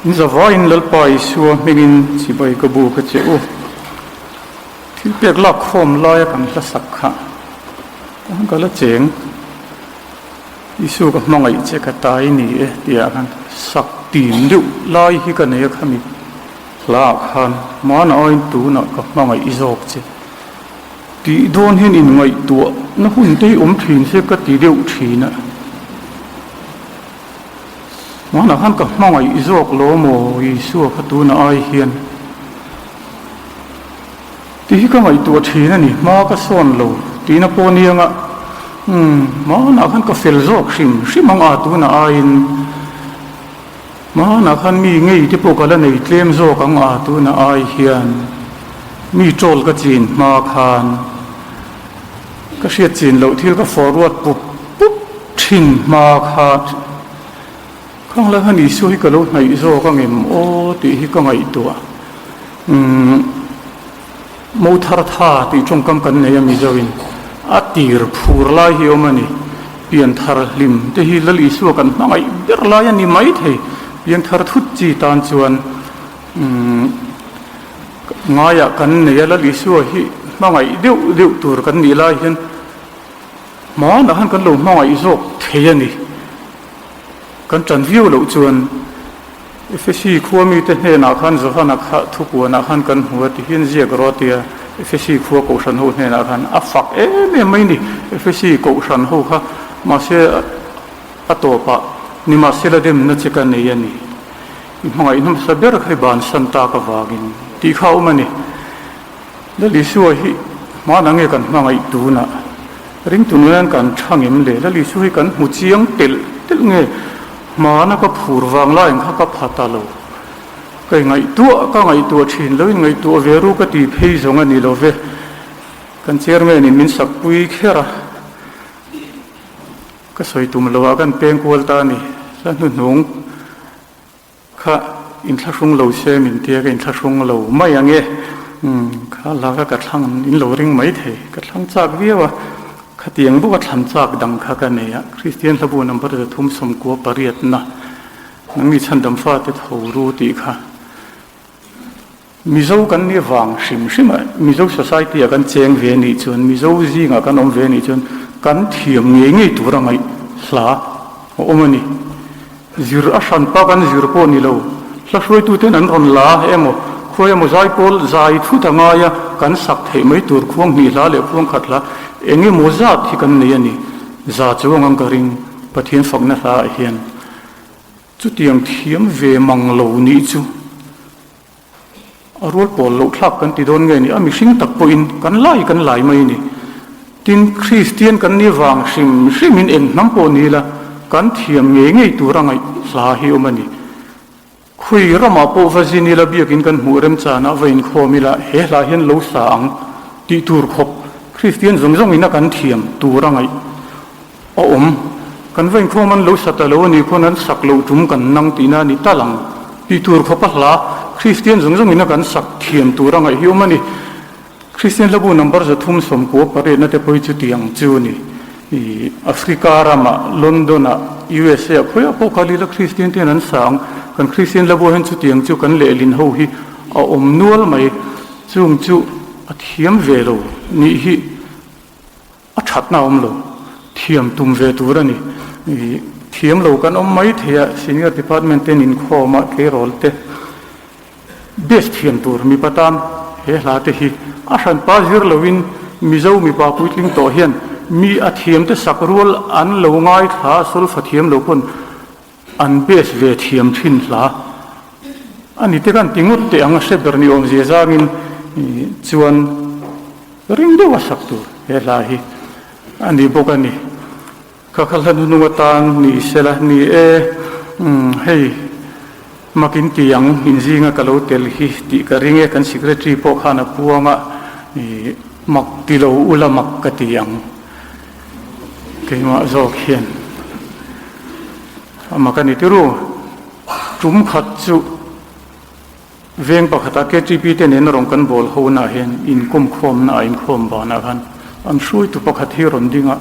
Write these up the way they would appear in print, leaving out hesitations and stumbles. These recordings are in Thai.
in zawa in lalpai suwa mingin chibai kabu ka che u thil pek la khom la ya kan la sakha kan kala cheng isu ka mangai che ka tai ni e tia kan sak tim du lai hi ka ne khami la khan man oin tu na ka mangai izok che ti don hin in ngai tu na hun te thin se ka ti deu thina mana han ka mangai izok lo mo isu ka tu na ai hian ti ka ngai tu thina ni ma ka son lo ti na po ni anga mana han ka fel zok sim anga tu na ain mana han mi ngei te po kala nei tlem zok anga tu na ai hian mi trol ka chin ma khan ka hriat chin lo thil ka forward pup thin ma kha khang la hani su hi ka lo ngai zo ka ngem o ti hi ka ngai tu mo thar tha ti chung kam kan nei mi zoin atir phur lai hi omani pian thar lim te hi lali su kan ngai ber lai ani mai thei pian thar thut chi tan chuan ngaya kan nei lali su hi mangai deu tur kan ni lai hian ma na han kan lo mangai zo thei ani kan tran view lo chuan FSC khuami te he na khan zo hana kha thuku na khan kan huwa ti hin zia grotia FSC khuwa ko san ho he na khan afak me mai ni FSC ko san ho kha ma se atopa ni ma se la dem na chikan nei ani mangai num saber khai ban santa ka wagin ti khau mani le li suwa hi ma na nge kan mangai tu na ring tunuan kan thangim le la li su hi kan mu chiang tel nge ma na ka phur wang la eng kha ka phata lo kai ngai tu thin lo ngai tu veru ka ti phei zonga ni lo ve kan chairman in min sak pui khera ka soi tum lo kan peng kol ta ni sa nu nung kha in thla rung lo se min tia ka in thla rung lo mai ange kha la ka thlang in lo ring mai the ka thlang chak viwa khatiang bu ka thlam chak dang kha ka ne ya Christian labu number da thum som ko pariat na nang ni chandam fa te thoru ti kha mizo kan ni wang sim mizo society ya kan cheng ve ni chun mizo ji nga kan om ve ni chun kan thiam nge turangai hla omani zir ashan pa kan zir po ni lo hlasoi tu ten an ron la emo khoya mo zai pol zai thu tanga ya kan sak thei mai tur khuang ni la le khuang khatla engi moza thi kan nei ani za chuang ang karing pathian fakna sa hian chu tiang thiam ve mang lo ni chu arol pol lo thlak kan ti don nge ni ami hring tak po in kan lai mai ni tin Christian kan ni wang sim in eng nam po ni la kan thiam nge turangai sa hi omani khui rama po vazini la biakin kan murem chana vein khomila he la hian lo sa ang ti tur khop Christian zong ina kan thiam turangai om kan vein khoman lo satalo ni khonan saklo tum kan nang tina ni talang ti tur khopahla Christian zong ina kan sak thiam turangai hiomani Christian labu number za thum som ko pare na te poi chu tiang chu ni Africa rama London USA khoya po khali la Christian ten an sang kan Christian labu hen chu tiang chu kan le lin ho hi a om nual mai chung chu a thiam ve lo ni hi a that na om lo thiam tum ve turani thiam lo kan om mai thea senior department ten in khoma ke rol te best thiam tur mi patam he la te hi a san pa zir lovin mizo mi pa puitling to hian mi a thiam te sakrul an lo ngai tha sol fa thiam lo kon an best ve thiam thin la ani te kan tingut te anga se berni om je zangin chuan ring do wasak tur he la hi ani bokani ka khalan nu tan ni sela ni hei makin tiang injinga kalo tel hi ti ka ringe kan secretary po khana puanga mak tilo ulamak ka tiang keima zo khian amakani tiru tum khat chu veng pakhata ke TP te nen rong kan bol ho na hen in kum khom na in khom ba na khan am shui tu pakhat hi ron dinga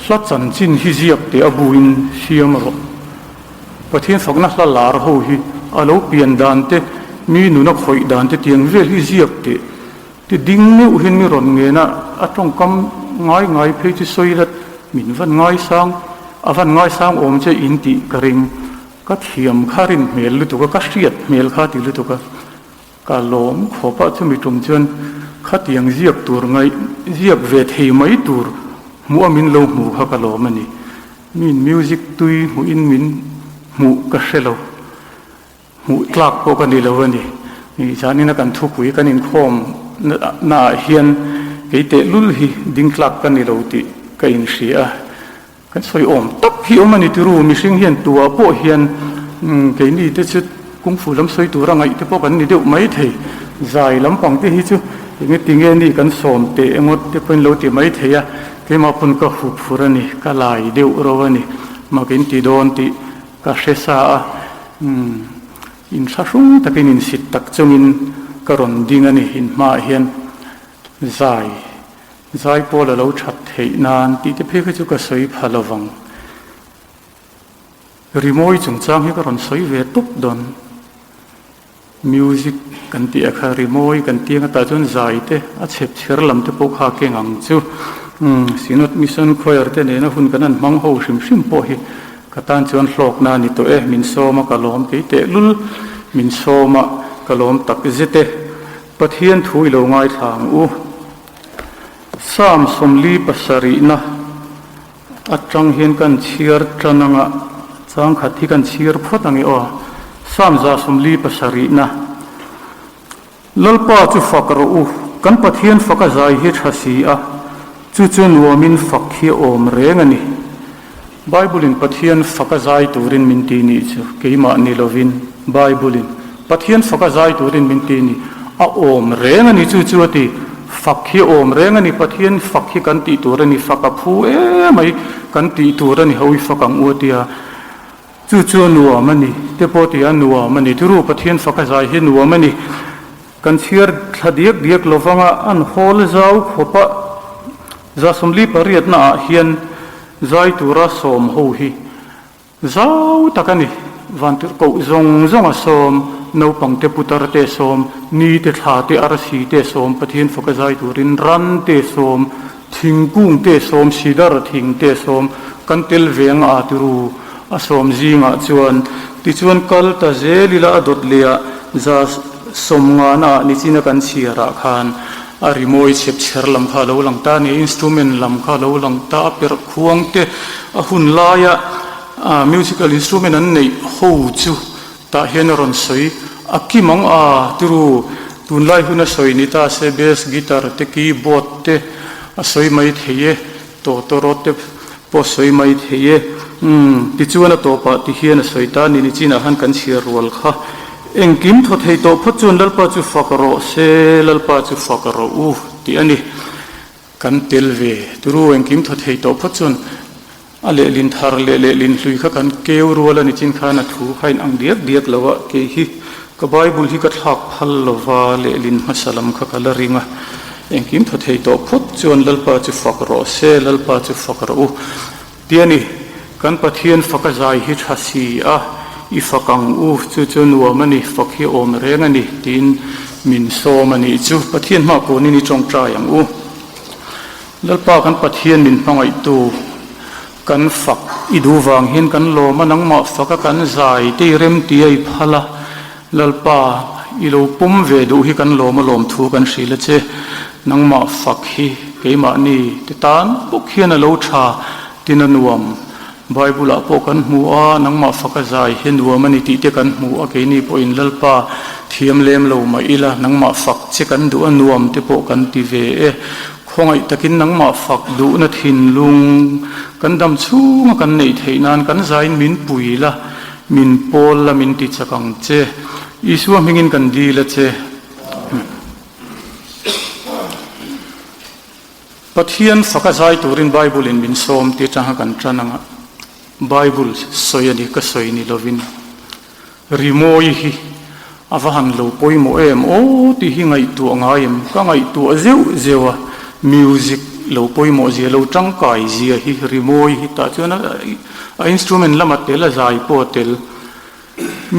hlat chan chin hi ziak te abuin siam ro pathian fakna hla lar ho hi alo pian dan te mi nu na khoi dan te tiang vel hi ziak te ti ding mi u hin mi ron nge na atong kam ngai phei ti soilat min van ngai sang avan ngai sang om che in ti karing ka thiam kharin mel lu tu ka hriat mel kha ti lu tu ka lom khopa chu mi tum chuan kha tiang ziak tur ngai ziak ve thei mai tur mu amin lo mu kha ka lom ani min music tui mu in min mu ka hrelo mu tlak po ka ni lo ani ni chani na kan thu pui kan in khom na hian ke te lul hi ding tlak kan ni lo ti ka in hria kan soi om tak hi om ani ti ru mi hring hian tua po hian ke ni te chu kung fu lam soi tu rangai te po kan ni deuh mai thei zai lam pang te hi chu nge tinge ni kan som te engot te pen lo ti mai theia ke ma pun ka hu phurani ka lai deuh rowani ma kin ti don ti ka hresa in thasung takin in sit tak chungin karon ding ani in ma hian zai po la lo that thei nan ti te phe chu ka soi phalawang rimoi chung chang hi karon soi ve tup don music kan ti akha rimoi kan ti nga chun zai te a chep chher lam te po kha ke ngang chu sinot mission choir te ne na hun kanan mang ho hrim po hi katan chuan hlok na ni to min soma kalom ke te lul min soma kalom tak zete pathian thui lo ngai thang u sam somli pasari na atang hian kan chiar trananga chang khathi kan chiar photangi o sam za somli pasari na lalpa chu fakro u kan pathian faka zai hi thasi a chu nuamin fakhi om rengani bible in pathian faka zai turin minti ni chu keima ni lovin bible in pathian faka zai turin minti ni a om rengani chu ati fakhi om rengani pathian fakhi kan ti turani faka phu mai kan ti turani hoi fakang utia chu nuamani te poti an nuamani turu pathian faka zai hi nuamani kan chiar thadiak lovanga an hol zau khopa za somli pariat na hian zai tura som ho hi zau takani vantir ko zong a som no pangte putar te som ni te tha te arsi te som pathian foka zai turin ran te som thingkung te som sidar thing te som kan tel veng a turu a som zinga chuan ti chuan kal ta zelila adot lia za somnga na ni china kan chiara khan ari moi chep cherlam kha lo lang ta ni instrument lam kha lo lang ta per khuang te a hun laya musical instrument an nei ho chu ta henaron soi akimang a turu tun lai huna soi ni ta se bass guitar te keyboard te a soi mai theye to ro te po soi mai theye ti chuana to pa ti hian soi ta ni ni china han kan chhir rol kha engkim tho thei to phachun lalpa chu fakaro se lalpa chu fakaro u ti ani kan telve turu engkim tho thei to phachun ale lin thar le lin hlui kha kan keu rola ni chin khana thu hain ang diak lawa ke hi ka bible hi ka thak phal lova le lin masalam kha kala ringa engkim tho thei to phachun lalpa chu fakaro se lalpa chu fakaro u ti ani kan pathian fakazai hi thasi a ifakang u chu nuamani fakhi om rengani tin min somani chu pathian ma ko ni chong trayang u lalpa kan pathian min pangai tu kan fak idu wang hin kan lo manang ma faka kan zai te rem ti ai phala lalpa ilo pum ve du hi kan lo ma lom thu kan hrila che nang ma fak hi keima ni te tan buk hian a lo tha tin anuam bible a po kan mu a nang ma faka zai hin nuamani ti te kan mu a ke ni po in lalpa thiam lem lo ma ila nang ma fak che kan du anuam te po kan ti ve e khongai takin nang ma fak du na thin lung kan dam chung kan nei theinan kan zain min puila min pol la min ti chakang che isua mingin kan di la che pathian faka zai turin bible in min som ti chaha kan trananga bible soyani ka soini lovin rimoi hi avahan lo poimo em o ti hi ngai tu angaim ka ngai tu azeu music lo poimo je lo tangkai zia hi rimoi hi ta chuna a instrument lama tel a zai po tel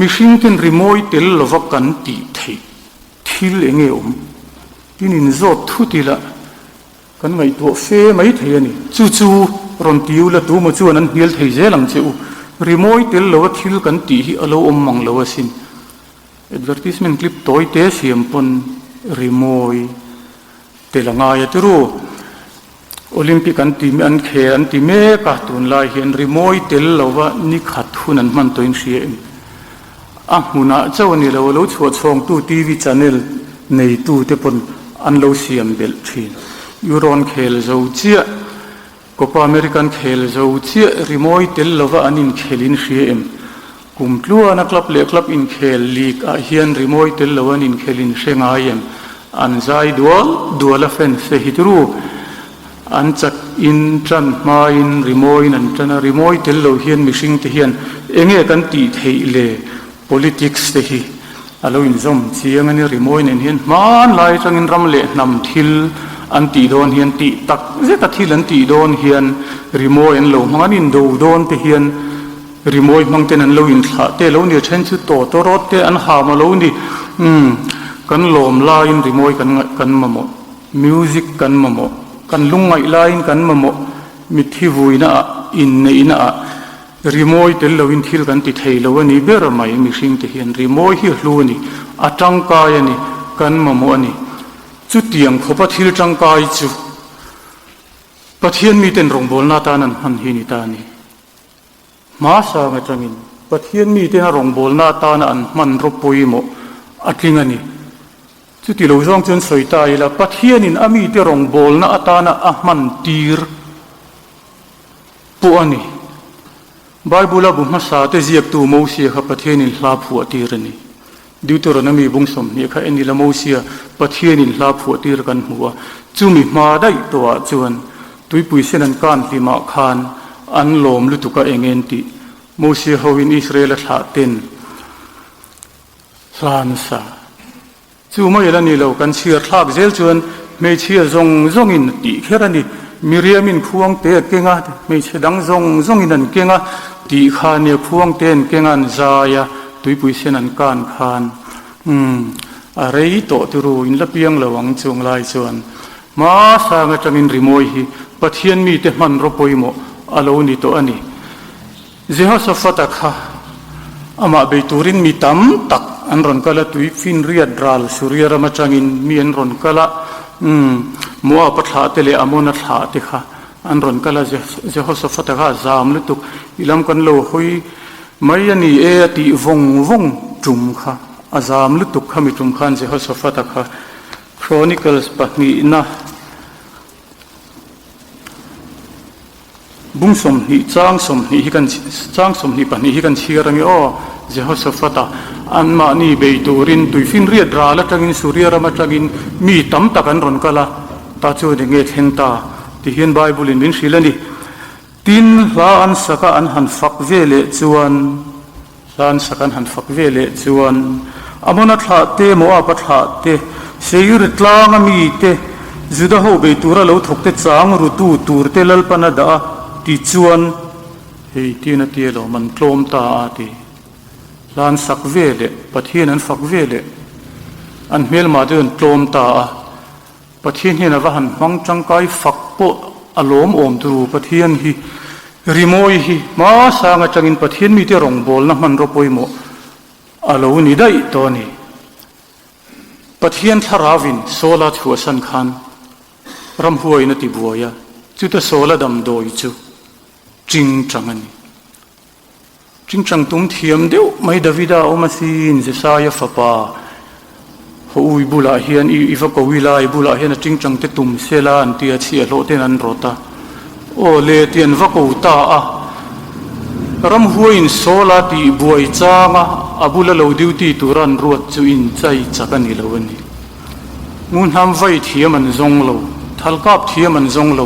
มิชิงตินริโมยเตลลวกันตีเททิลเองที่นินโจทุติละกันไงตัวเฟไม่เทียนี่จู่ๆรอนติวละตัวมาจู่นั้นเฮียลเทเจลังเจ้าริโมยเตลลวทิลกันตีฮิอโลอมมังลวสิน advertisement clip ตัวเตะเสียมปนริโมยเตลังไงตัวรู้โอลิมปิกอันตีอันเขอันตีเมกาตุนลายเห็นริโมยเตลลวนิขัดทุนันมันตัวอินเสียมมุนาเจ้านี่เราเราชวดชงตู้ทีวีชาแนลในตู้เตปนอันเราเสียมเบลทีนยูโรนเคลเจ้าเจียก็ปาอเมริกันเคลเจ้าเจียริโมยเตลลวอันอินเคลินเสียมกุมลัวนักลับเล็กลับอินเคลลีกอาเฮียนริโมยเตลลวอันอินเคลินเชงอาเยมอันใจดัวละเฟนเซฮิตรูอันจักอินจันมาอินริโมยนันจันริโมยเตลลวเฮียนมิชิงเทียนเองกันตีเทเลpolitics เฮีอารมณ์จอมเชียงอันนี้ริโมยเนี่ยเห็นมันลายจังอินรำเละนำทิลอันตีโดนเฮียนตีตักเจตัดทิลอันตีโดนเฮียนริโมยอันโลมันอินดูโดนเฮียนริโมยมังเตนันโลอินขาเตโลเนี่ยเช่นชุดโตรถเตอันหามาโลนี่กันโลมลายอินริโมยกันมาโมมิวสิกกันมาโมกันลุงไงลายอินกันมาโมมิทิวุยนะอินเนอินะริโมยเตลลวินทิลกันติดเฮลวันนี้เบอร์ไม่มีสิ่งที่เห็นริโมยฮิลูนี่อัจังกายนี่กันมาโมนี่จุดเตียงขบทิลจังกายจุปะเทียนมีเต็นรงบอลนาตานันหันหินิตานี่มาสางจังอินปะเทียนมีเต็นรงบอลนาตานันมันรบปุยโมอัดลิงอันนี้จุดที่เราจ้องจนสวยตายละปะเทียนินอามีเต็นรงบอลนาตานะมันตีร์ปุอันนี้ไบเบิลบุมาสาเตเจียกตูโมเสียขับประเทศนิลาผัวตีรนี่ดิวตัวนั้นมีบุญสมเนี่ยข้าเอ็นิลาโมเสียประเทศนิลาผัวตีรกันหัวจูมีมาได้ตัวจวนตุยปุยเสนันการที่มาคานอันลมลุตุกะเองเอ็นติโมเสียฮาวินอิสราเอลหาเต็นลานซาจูไม่ละนี่เรากันเชียร์ทักเจลจวนไม่เชียร์จงอินติแค่นั้นมีเรียมินพวงเตะเก่งอ่ะไม่ใช่ดังจงอินันเก่งอ่ะตีขาเนี่ยพวงเตนเก่งอันใจอ่ะตุยปุยเสนันการขานอะไรโตตุรูอินละเพียงระวังจงลายจวนมาสางจังอินริโมยฮีปะเทียนมีเตมันรบปอยโมอาลูนิโตอันนี้เจ้าสฟัตะค่ะอามาเบตูรินมีตั้มตักอันรอนกะละตุยฟินเรียดรัลสุริยามาจังอินมีอันรอนกะละมัวปัทหาเตเลอโมนัทหาติค่ะอันรอนกะละเจ้าสฟัตะค่ะจามลุตุกอิลามกันโลหุยไม่ยันเอติวงจุมค่ะอาจามลุตุกขมิจุมขันเจ้าสฟัตะค่ะ Chronicles ปะนี้นะบุ้งสมนิจ้างสมนิกันจ้างสมนิปะนี้กันเชียร์มีอ้อเจ้าสฟัตะอันมานี่เบยตูรินตุยฟินเรียดราละจังอินสุริยามาจังอินมีตั้มตะกันรอนกะละตาจูดิเงเทนตาที่เห็นไบเบิลวินสิเลนี่ตินลาอันสักอันหันฟักเวเลจวนลาอันสักอันหันฟักเวเลจวนอามนัทหาเตโมอาปัทหาเตเสียริตลางมีเตจุดาโฮเบยตูระเราทุกเตจางรุตูตูร์เตลลปนาดาติจวนเฮ้ยที่นั่นเตียโลมันโคลมตาอาติลานสักเวเลปะเทียนั้นฟักเวเลอันเมลมาเดินโคลมตาปะเทียนเห็นว่าหันมังจังไกฝักโปอารมณ์อมตูปะเทียนฮีริโมยฮีมาสางจังอินปะเทียนมีเตรงบอลนะมันรบปอยโมอาลูนี่ได้ตัวนี้ปะเทียนทาราวินโซลาทัวสันคันรำหัวยนติบัวยาจุดโซลาดำโดยจูจริงจังอันนี้จริงจังตุ้มเทียมเดียวไม่ดาวิดาอมาซีนเจสายฟ้าป่าหูอิบุลาเฮียนอีฟักวิลาอิบุลาเฮียนจริงจังเตตุมเซลาอันที่อาชีพโลเตนันโรตาโอเลเตียนฟักอุตาอะรำหัวอินโซลาตีบวยจางะอบุลาโลดิวตีตุรันรวดจูอินใจจักันนี่ละวันนี้งูทำไฟเทียมันจงโลทัลกับเทียมันจงโล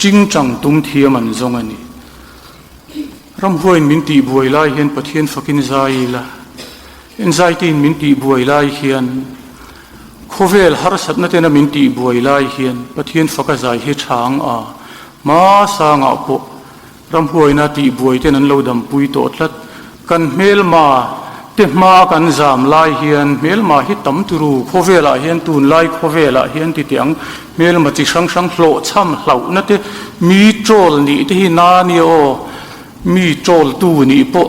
จริงจังตุ้มเทียมันจงอันนี้รำหัวอินมินตีบวยไล่เห็นปะเทียนฟักินใจละอินใจตีนมินตีบวยไล่เฮียนโคเวลฮาร์สัตนัตเนมินตีบวยไล่เฮียนปะเทียนฟักใจเฮช้างมาสางอาโปรำหัวอินาตีบวยเตนันเราดำปุยโตดลัดกันเมลมา เตมากันจามลายเฮียนเมลมาฮิตำตุรูโคเวลาเฮียนตูนลายโคเวลาเฮียนติเตียงเมลมาจิสังโหลช่ำเหล่านั่นเตมีโจลนี่ที่นานี่โอมีโจลตูนี่ปะ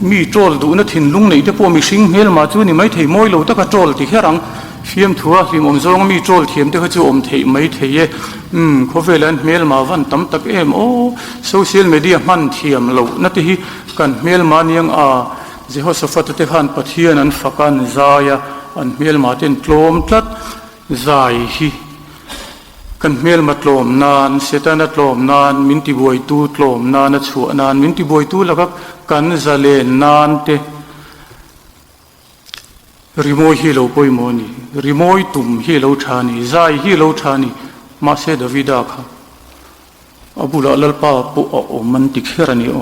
มีโจลดูนั่นถิ่นลุงนี่ที่พวกมีสิงเมลมาจูนี่ไม่เทมอยโลตะกะโจลที่แค่รังเทียมทัวริมอมจงมีโจลเทียมที่เขาจูอมเทไม่เทเยโคเวลันเมลมาวันตำตักโอโซเชียลมีเดียมันเทียมโลนั่นที่กันเมลมาเนี่ยเจ้าสฟัดเตขันปัทเทียนันฟักันใจอันเมลมาเต็นโลมตัดใจฮีกันเมลมาโลมนานเสตนัดโลมนานมินติบวยตูโลมนานชัวนานมินติบวยตูแล้วก็กันจะเลนนานเตริโมฮีโลปอยโมนีริโมยตุมฮีโลชานีใจฮีโลชานีมาเสดวิดาค่ะอบุลาลปาปุอมันติเครานีโอ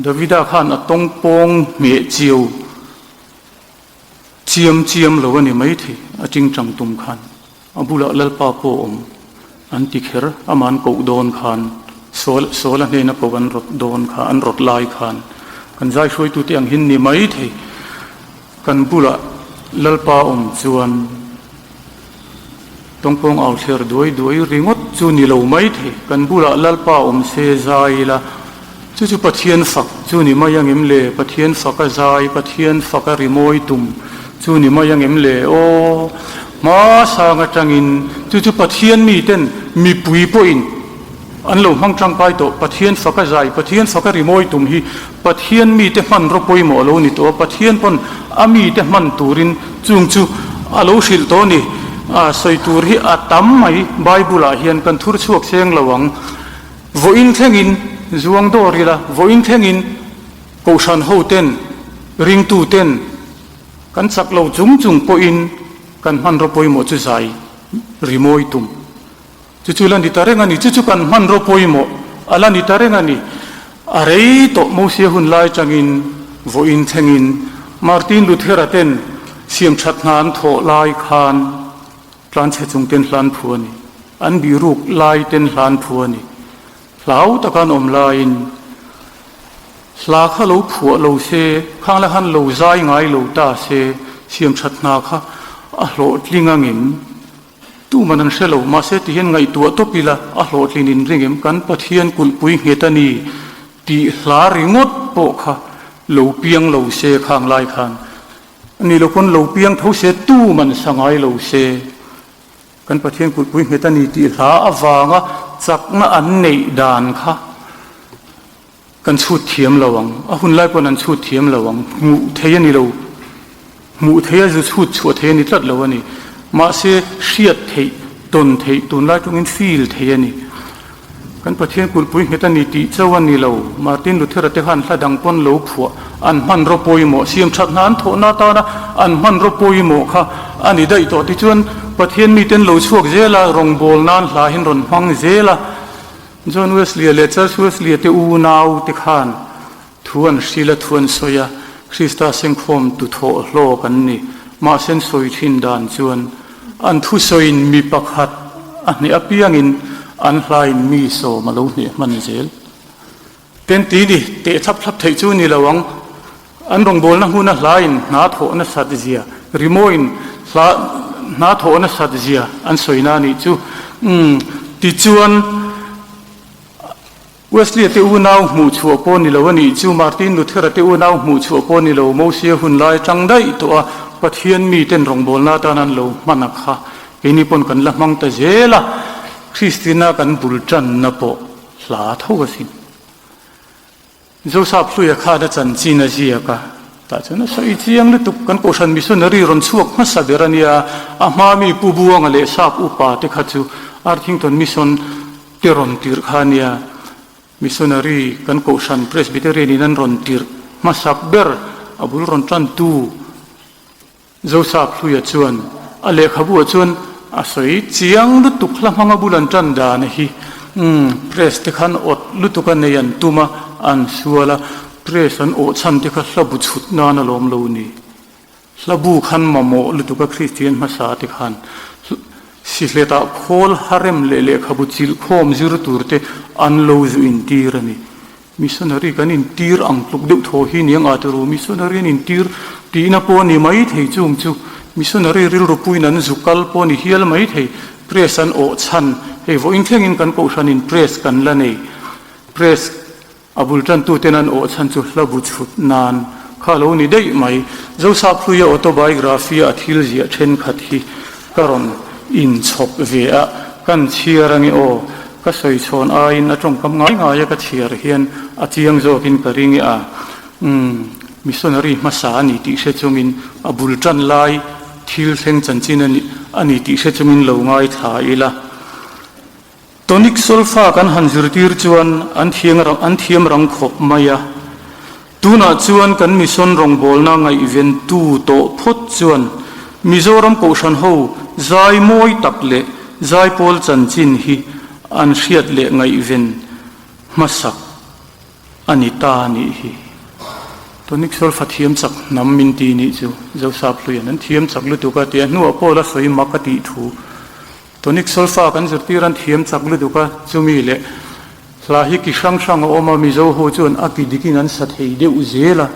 ดาวิดาขันตงปงเมจิวเจียมเหล่านี้ไม่ทีจริงจังตุมขันอบุลาลปาปุอันติเคราอามันกูโดนขันโซลเนี่ยนักวันรถโดนขันรถลายขันกันใจช่วยตุเตียงหินนี่ไม่ทีกันบุลาลปาจวนตงปงเอาเชือด้วยริงดจูนี่เหล่าไม่ทีกันบุลาลปาเซใจละจู่ปะเทียนฝักจู่นี่มายังเอ็มเล่ปะเทียนฝักกระจายปะเทียนฝักกระริโมยตุ่มจู่นี่มายังเอ็มเล่โอมาสางจังอินจู่ปะเทียนมีเต้นมีปุยปุยนอันหลงห้องจังไปโตปะเทียนฝักกระจายปะเทียนฝักกระริโมยตุ่มฮีปะเทียนมีเตมันรบปุยหมอโลนี่ตัวปะเทียนปนมีเตมันตูรินจู่อโลชิลโตนี่ใส่ตูรีตั้มไม่ไบเบิลเฮียนกันทุรชวกเสียงระวังวอินเทงินจวงโดรีละวอินเทงินกูชันโฮเต้นริงตูเต้นกันสักเหล่าจุงปอินกันมันรบปอยหมดจุใจริโมยตุมจู่ลันดิตาเรงานี่จู่กันมันรบปอยหมดอันดิตาเรงานี่อะไรโตมูเสียหุนไลจังอินวอินเทงินมาร์ตินลูเทราเต้นเสียมชัดนานโถลายคานพลันเชจุงเต้นพลันพัวนี่อันบิรุกลายเต้นพลันพัวนี่เหลาตะการอมลายลาข้าลูผัวลูเซข้างละหันลูใจง่ายลูตาเซเสียมชัดนาค่ะโหลดลิงงิมตู้มันนั่นเชลูมาเสติเห็นไงตัวตบปีละโหลดลินินริงิมกันปะเทียนกุลปุยเฮตันีตีลาริงดโปค่ะลูเปียงลูเซข้างลายข้างอันนี้เราคนลูเปียงเท่าเสตู้มันสังไงลูเซกันปะเทียนกุลปุยเฮตันีตีลาอวางะจักน่าอันในด่านค่ะกันชุดเทียมระวังหุ่นไล่ปนันชุดเทียมระวังหมู่เทียนี่เราหมู่เทียจะชุดชัวเทียนี่ตัดแล้วนี่มาเสียเชียดเทียตุนไล่ตรงนี้ฟีลเทียนี่กันประเทศกุลปุยเฮตันนิติเจ้าวันนี้เรามาตินลุเทระเตหันละดังปนเหลาผัวอันมันรบปอยหมอเสียมชัดนั้นโถนาตานะอันมันรบปอยหมอค่ะอันนี้ได้ต่อที่จวนประเทศมีเต้นเหลาช่วงเจละรงโบลนั้นลาหินรอนฟังเจละจนเวสเลียเลเซอร์เวสเลียเตอูนาวติขานทวนศิลทวนสอยคริสต์เซงคมตุโถโลกันนี่มาเส้นสอยทินดานจวนอันทุสอยนมีปักหัดอันนี้อภิยังอินอันลายมีโซมาลูนี่มันเจลเป็นตีดิเตะทับเทจูนี่ระวังอันรงโบลนะหูนะลายนาโถนะสัตเจียริโมอินนาโถนะสัตเจียอันสวยนานี่จูติจวนเวสเลียเตอูนาวหมู่ชัวปนิลวันนี้จูมาร์ตินลูเทระเตอูนาวหมู่ชัวปนิลโมเสียหุ่นลายจังได้ตัวปะเทียนมีเต้นรงโบลนาตานันโลมันนักค่ะกินิปนกันละมังตะเจละคริสตินากันบุลจันนับลาเท่ากันสิโจซาพลุยข้าดัจันจีนจียกะแต่ฉะนั้นสายจียงเลยตุกันโกชันมิสุนรีรอนชวกมาสัเดรันยาอามามีปูบัวงเลสาบอุปาติขัดจูอาร์ทิงตันมิสุนเตรอนติรขานยามิสุนารีกันโกชันเพรสบิเตเรนีนันรอนติรมาสับเบอร์อบุลรอนจันตูโจซาพลุยจวนอเลขบัวจวนอาศัยเจียงลุตุกละมังบุลันจันดานะฮีเพรสติขันอดลุตุกันในยันตุมาอันสัวละเพรสันอดสันติขันลบุชุดนานลมลูนีลบุขันมาโมลุตุกคริสเตียนมาสาติขันสิเลตาโคลฮาร์เรมเลเลขบุจิลโคมจิรตูร์เตอันโลจูอินตีรนี missionary kan in tir ang tluk deuh thaw hi niang aturu missionary in tir ti na po ni mai thei chung chu missionary ril rupui nan zukal po ni hial mai thei press an o chan hei vo in thleng in kan ko shan in press kan la nei press abul tan tu tenan o chan chu hlabu chut nan khalo ni dei mai zo sa phluya autobiography a thil zia then khat hi karon in chop ve a kan chiarangi o ka soi chon a in atong kam ngai ngai ka chiar hian a chiang zo kin ka ringi a missionary masa ni ti se chungin abul tan lai thil thleng chanchin ani ti se chungin lo ngai tha ila tonic sulfa kan hanjur tir chuan an thiam rang khop maya tuna chuan kan mission rong bol na ngai event tu to phot chuan mizoram ko shan ho zai moi takle zai pol chanchin hi an hriat le ngai event masak anita ni hi tonic sulfa thiam chak nam min ti ni chu zo sa phluyan an thiam chak lu tu ka te nu apola soi makati thu tonic sulfa kan zirtiran thiam chak lu tu ka chumi le lahi ki sang sang oma mizo ho chun akidikin an sathei de uzela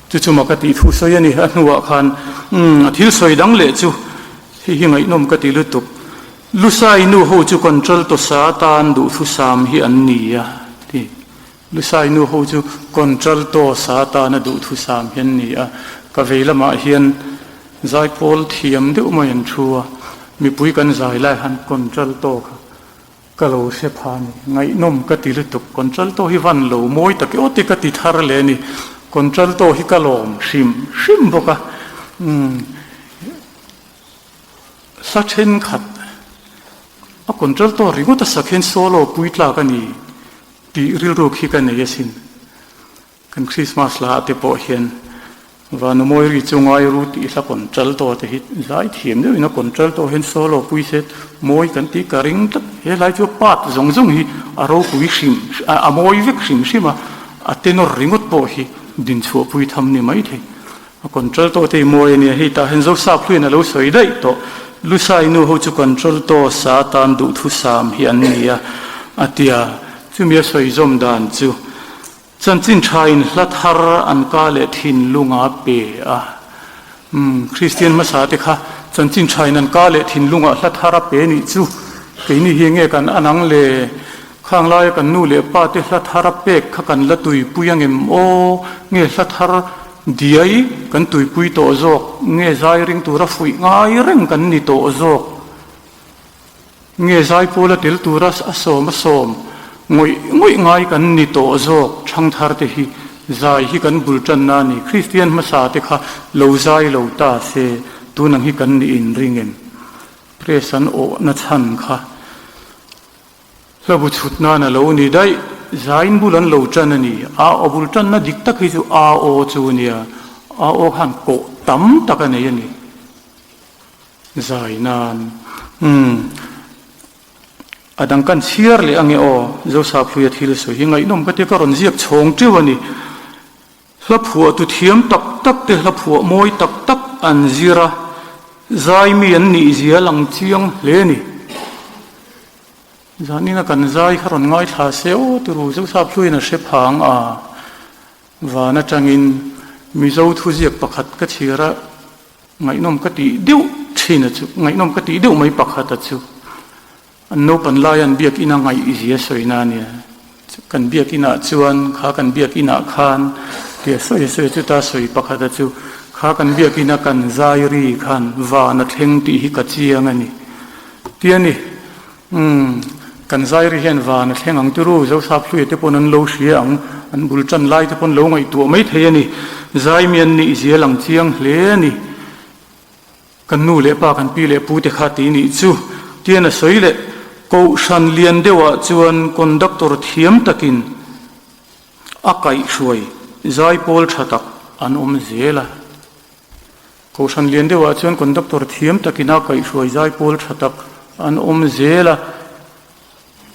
chu chu makati thu soyani anuwa khan thil soi dang le chu hi ngai nom ka ti lu tu lusai nu ho chu control to satan du thu sam hi an niya ti lusai nu ho chu control to satan du thu sam hian niya ka veila ma hian zai pol thiam de uma yan thua mi pui kan zai lai han control to kalo se phani ngai nom ka ti lu tu control to hi van lo moi ta ke oti ka ti thar le ni control to hi kalom shim boka sachen khat a control to ringo ta sakhen solo puitla ka ni ti ril ro khi ka ne yasin kan christmas la te po hian vanu moi ri chungai ru ti la control to te hi zai thiem de ina control to hen solo pui set moi kan ti ka ring ta he lai chu pat zong hi aro pui shim a moi vek shima a tenor ringot po hi din chu pui tham ni mai the a control to te moi ni hi ta hen zo sa pui na lo soi dai to lusai nu ho chu control to satan du thu sam hi an nia atia chu mi soi zom dan chu chanchin thain lathar an ka le thin lunga pe a christian masa te kha chanchin thain an ka le thin lunga lathara pe ni chu ke ni hi nge kan anang le khang lai kan nu le pa te lathara pe kha kan la tui puyang em o nge lathar diai kan tui pui to zok nge zai ring tu ra fui ngai reng kan ni to zok nge zai pola tel tu ras asom ngoi ngai kan ni to zok thang thar te hi zai hi kan bultan na ni christian masa te kha lo zai lo ta se tu nang hi kan ni in ringem presan o na chan kha labu chutna na lo ni dai zain bulan lo chan ani a obul chan na dik tak hi chu a o chu nia a o khan ko tam tak ani ani zainan adang kan chiar le ange o zo sa phluya thil so hi ngai nom ka te ka ron ziak chhong chewani hla phua tu thiam tak tak te hla phua moi tak tak an zira zai mi an ni zia lang chiang hle ni zanina kan zai kharon ngai tha se o tu ru zo sa phluya na she phang a wana tangin mi zo thu ziak pakhat ka chira ngai nom ka ti deu thina chu ngai nom ka ti deu mai pakhat chu no pan layan biak ina ngai izia soina nia kan biak ina chuan kha kan biak ina khan te soi chu ta soi pakhata chu kha kan biak ina kan zairi khan wa na theng ti hi ka chiang ani tiani kan zairi hian wa na theng ang turu zo sa phlui te pon an lo hriang an bul chan lai te pon lo ngai tu mai thei ani zai mian ni izia lang chiang hle ani kan nu le pa kan pi le pu te kha ti ni chu tiana soi le ko shan lian dewa chuan conductor thiam takin akai hruai zai pol thatak an zela ko shan lian dewa chuan conductor thiam takin akai hruai zai pol thatak an zela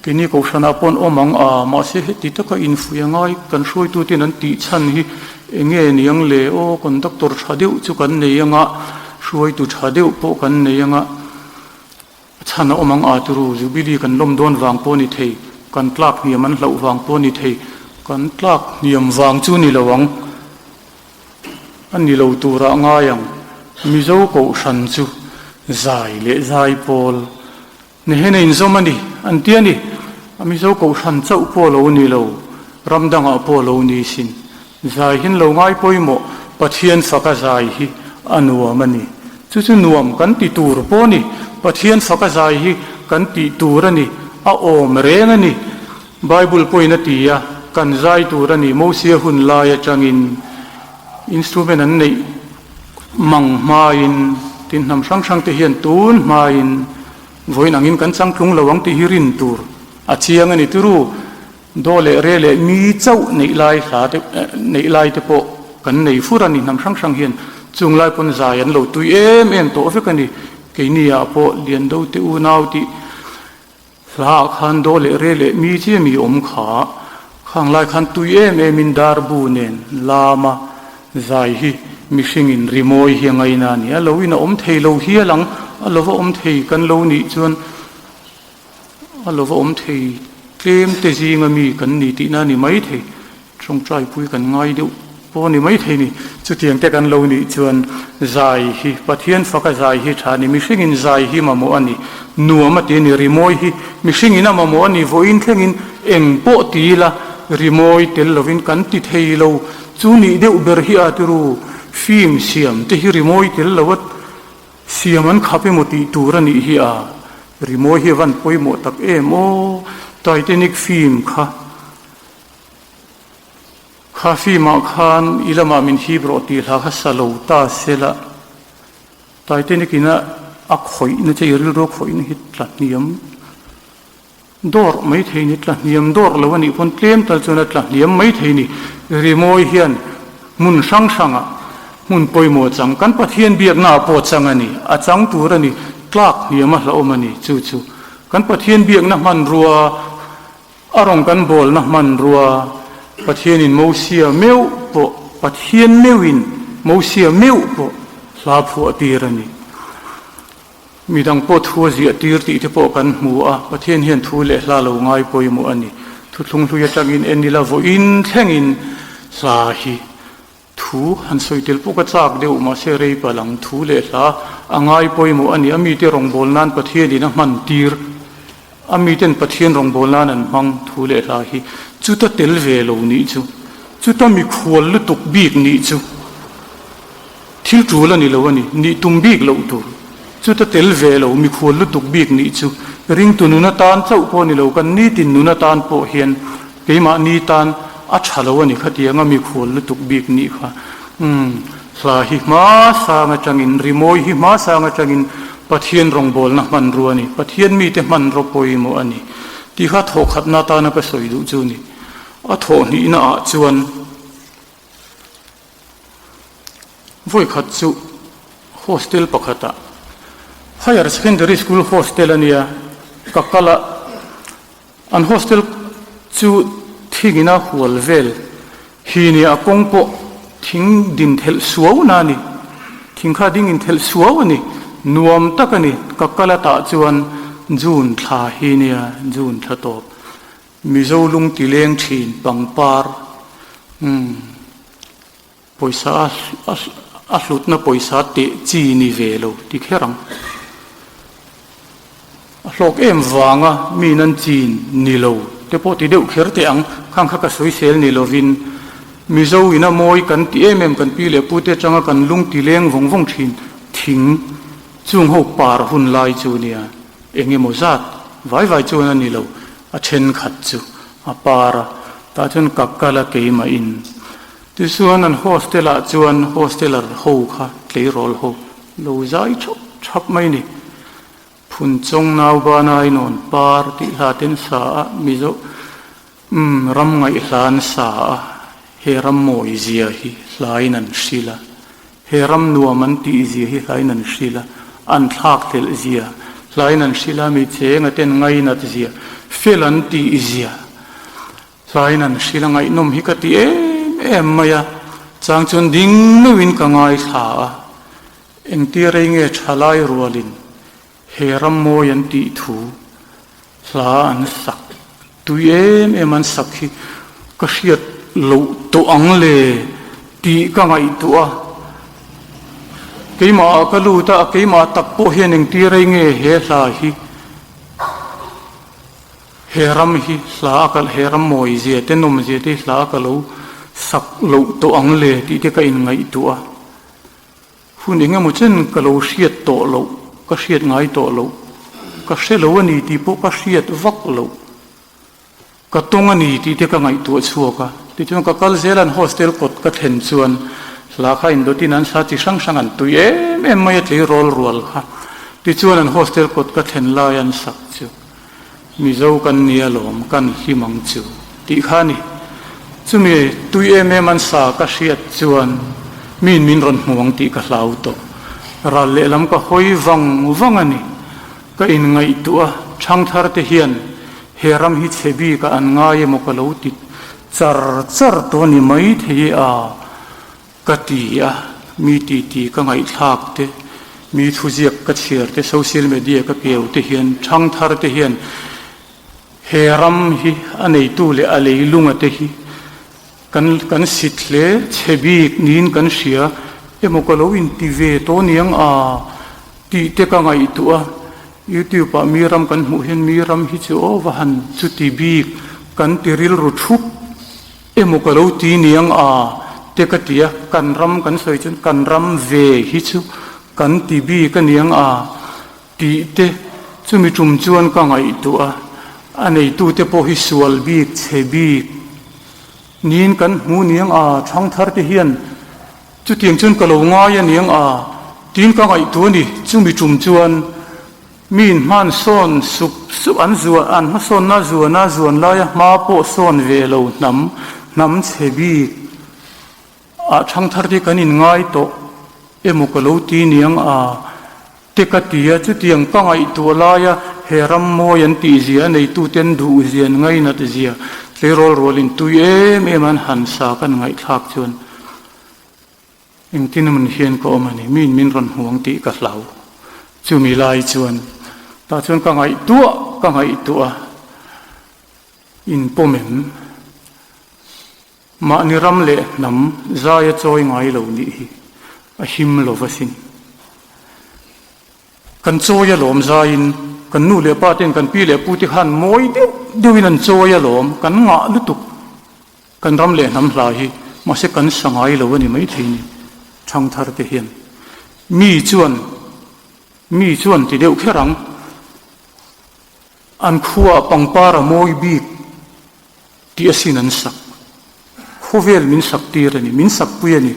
kini ko shan apon omang a ma se heti taka infuya ngai kan hroi tu tin an ti chan hi enge niang le o conductor thadeu chu kan neianga hruai tu thadeu po kan neianga chana omang aturu jubili kan lom don wang po ni thei kan tlak ni man hlo wang po ni thei กันตลักเนียมวางจูนี่ระวังอันนี้เราตัวระง่ายมิโซโกชันจูใจเละใจพอลนี่เห็นอินโซมันดิอันเดียนี่มิโซโกชันเจ้าพอลนี่เรารำดังพอลนี่สินใจเห็นเราง่ายพอยโมปัจเจียนสักใจฮีอันวัวมันนี่จู่ๆนวมกันติตูร์พอนี่ปัจเจียนสักใจฮีกันติตูร์นี่อาโอมเรงนี่ไบเบิลพอยนัตียกันใจตูร์นี่โมเสียหุ่นลายจังอินสตูเมนต์นั้นนี่มังมาอินตินนำช่างๆที่เห็นตูนมาอินวัยนังอินกันช่างคลุ้งระวังที่ฮิรินตูร์อาเชียงนี่ตูรู้โดเลเรเลมีเจ้าในลายขาเตในลายเตโปกันในฟูรันนี่นำช่างๆเห็นจุงลายปนใจอันเราตุยเอ็มโตเฟกันนี่เกนี่อาโปเลียนดูติอูนาวติลาขันโดเลเรเลมีเชี่ยมีอมขาข้างลายขันตุยเอ็มมินดาร์บูเนนลามาใจฮีมิชิงอินริโมยเฮียงไงนานี่เราวินาอมเทโลเฮียหลังเราว่าอมเทกันโลนี่จวนเราว่าอมเทเกมเตจีงมีกันนี่ตีนานี่ไม่เทจงใจพูดกันง่ายเดียวพอนี่ไม่เทนี่จุดเทียงแต่กันโลนี่จวนใจฮีปะเทียนฟักใจฮีชานี่มิชิงอินใจฮีมาโมอันนี่นัวมาตีนี่ริโมยฮีมิชิงอินมาโมอันนี่โวอินเทงินเอ็งโปตีละริโมยเตลลวินกันติเทโลจูนี่เดวเบอร์ฮีอาตุรูฟิล์มเสียมที่ฮิริโมยเตลลวัดเสียมันขับไปหมดที่ตัวนี่ฮีอาริโมยฮีวันป่วยหมดตักโมไทเทนิกฟิล์มค่ะฟิล์มขานอิลามามินฮีบรอตีลาฮัสโลตาเซลไทเทนิกินะอักขอยนั่นจะยริโรขอยนี่ฮิตลัดนิยมดอร์ไม่เทนิตลัดนิยมดอร์แล้ววันนี้คนเตรียมตัดจนตลัดนิยมไม่เทนิริโมยเฮียนมุนช่างมุนป่วยหมดจังกันปะเทียนเบียกหน้าปวดจังอันนี้อาจังตัวนี่กลากเนียมละอมันนี่จู่กันปะเทียนเบียกน้ำมันรัวอารมณ์กันบอลน้ำมันรัวปะเทียนินโมเสียเมวปะปะเทียนเมวินโมเสียเมวปะลาผัวตีรนี่มีดังปวดทัวเสียตีรติที่ปะกันหมูปะเทียนเฮียนทูเละลาลงง่ายป่วยหมดอันนี้ทุกทุยจังอินนี่ละโวอินแทงอินสาฮีทูหันสวยเตลปุกจากเดียวมาเสรีปลังทูเลลาอ่างไอปอยมูอันนี้มีเตรองบอลนันประเทศนี้นะมันตีร์มีเตนประเทศรองบอลนันมังทูเลลาฮีจุดเตลเวโลนี้จุดมีขวลตุกบีกนี้ทิลจูลนี่ละวันนี้ตุมบีกโลตูจุดเตลเวโลมีขวลตุกบีกนี้ริงตุนุนตานเจ้าพอนี่โลกันนี่ตินุนตานโปเฮียนเกมานี่ตานอัจฉริยะนี่ขัดยังมีขวลตุกบีกนี่ค่ะสาหิมาสางจังอินริโมยหิมาสางจังอินปะเทียนรองบอลนะมันรัวนี่ปะเทียนมีแต่มันรบปอยโมอันนี้ที่ข้าทอขัดนาตานะก็สวยดูจูนี่ทอนี่น่าจวนวุ้ยขัดจูโฮสเทลปะขัดไฮเออร์เซคันดารีสคูลโฮสเทลนี่กักกะละอันโฮสเทลจูที่กินาหัวเวลฮีนี่อากงปอทิ้งดินเทลสวาวนานี่ทิ้งข้าดิ่งเทลสวาวนี่นวมตักนี่กักกะละตาจวนจูนทาฮีนี่จูนทะตบมิโซลุงติเลงชินปังปาร์ปอยซาอัลลุตนะปอยซาเตจีนีเวโลที่แค่รังโลกวางมีนันจีนนิโลแต่พอที่เดือดเขียร์เตียงข้างข้ากระสุยเซลนิโลวินมิโซอินามอยกันที่กันปีเล็บพูดจังกันลุงตีเลี้ยงวงชินทิ้งจุงหกปาร์หุ่นลายจูเนียโมซัดไว้จูนันนิโลอาเชนขัดจูอาปาร์ตาจนกักกะละเกยมาอินที่ส่วนนั้นโฮสเทลจวนโฮสเทลร์โฮค่ะเคลียร์โรลโฮโลใจชับไม่นี่พุนจงนาวบานายนนปาร์ติลาเตนสามิโซรำไงลานสาเฮรัมโมอิเซียฮิลายนันชิลาเฮรัมนัวมันติอิเซียฮิลายนันชิลาอันทักเทลอิเซียลายนันชิลามีเจงเตนไงนัดอิเซียเฟลันติอิเซียลายนันชิลาไงนมฮิกติมายาจังจนดิ้งนวินกังไงสาเอ็งตีเรงชลายรัวลินเฮรัมโมยันติทูลาอันสักตุมันสักฮี ka hriat lo to ang le ti ka ngai tua keima ka lu ta keima tak po hian eng ti rei nge he hla hi heram hi hla kal heram moi je te nom je te hla ka lo sak lo to ang le ti te ka in ngai tua hun inga mu chen ka lo hriat to lo ka hriat ngai to lo ka hre lo ani ti po ka hriat vak lo ka tong ani ti te ka ngai tua chuaka ti chuan ka kal zelan hostel kot ka then chuan hla kha in do tin an sa chi sang sang an tu em mai tle rol rual kha ti chuan an hostel kot ka then lai an sak chu mi zo kan nia lom kan himang chu ti khani chumi tui em an sa ka hriat chuan min ron hmuang ti ka hlau to ral le lam ka hoi wang ani ka in ngai tua thang thar te hian heram hi chebi ka an ngai mo ka lo ti char to ni mai the a ka ti a mi ti ka ngai thak te mi thujiak ka chiar te social media ka keu te hian thang thar te hian heram hi anei tu le alei lunga te hi kan sitle chebi nin kan sia emo ka lo in ti ve to niang a ti te ka ngai tu a YouTube pa miram kan mu hen miram hi chu owahan chu ti bi kan tiril ru thup emo ka lo ti niang a te ka tia kan ram kan soi chun kan ram ve hi chu kan ti bi ka niang a ti te chu mi chum chuan ka ngai tu a anei tu te po hi sual bi chebi nin kan hu niang a thang thar te hian chu tiang chun ka lo nga ya niang a tin ka ngai tu ni chu mi chum chuan min man son sup an zuwa an ma son na zuwan la ya ma po son ve lo nam chebi a thang thar te kan in ngai to emo ka lo ti niang a te ka tia chu tiang ka ngai tu la ya heram mo yan ti zia nei tu ten du zian ngai na te zia le rol in tu em an han sa kan ngai thak chuan eng tin man hian ko mani min ron huang ti ka hlau chu mi lai chuan ta chuan ka ngai tua in pomem ma ni ram le nam za ya choi ngai lo ni hi a him lo vasin kan choya lom za in kan nu le pa ten kan pi le pu ti khan moi de win an choya lom kan nga lutuk kan ram le nam hla hi ma se kan sangai lo ni mai theini thang thar te hian mi chuan ti deuh kherang an khuwa pangpara moi bi ti asin an sak khovel min sak tir ani min sak pu ani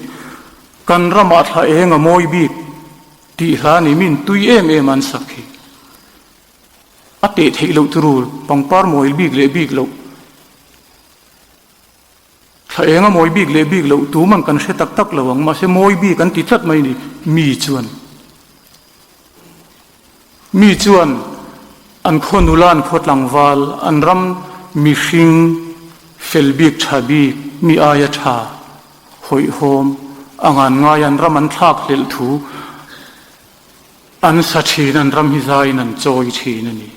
kan rama thla enga moi bi ti hla ni min tui em an sakhi ate thei lo turul pangpar moi big lo thla enga moi big lo tu man kan se tak lawang ma se moi bi kan ti tlat mai ni mi chuan an khonulan khotlangwal an ram mi hring felbik thabi mi aya tha hoi hom angan ngai an ram an thak lel thu an sa thin an ram hi zain an choi thin ani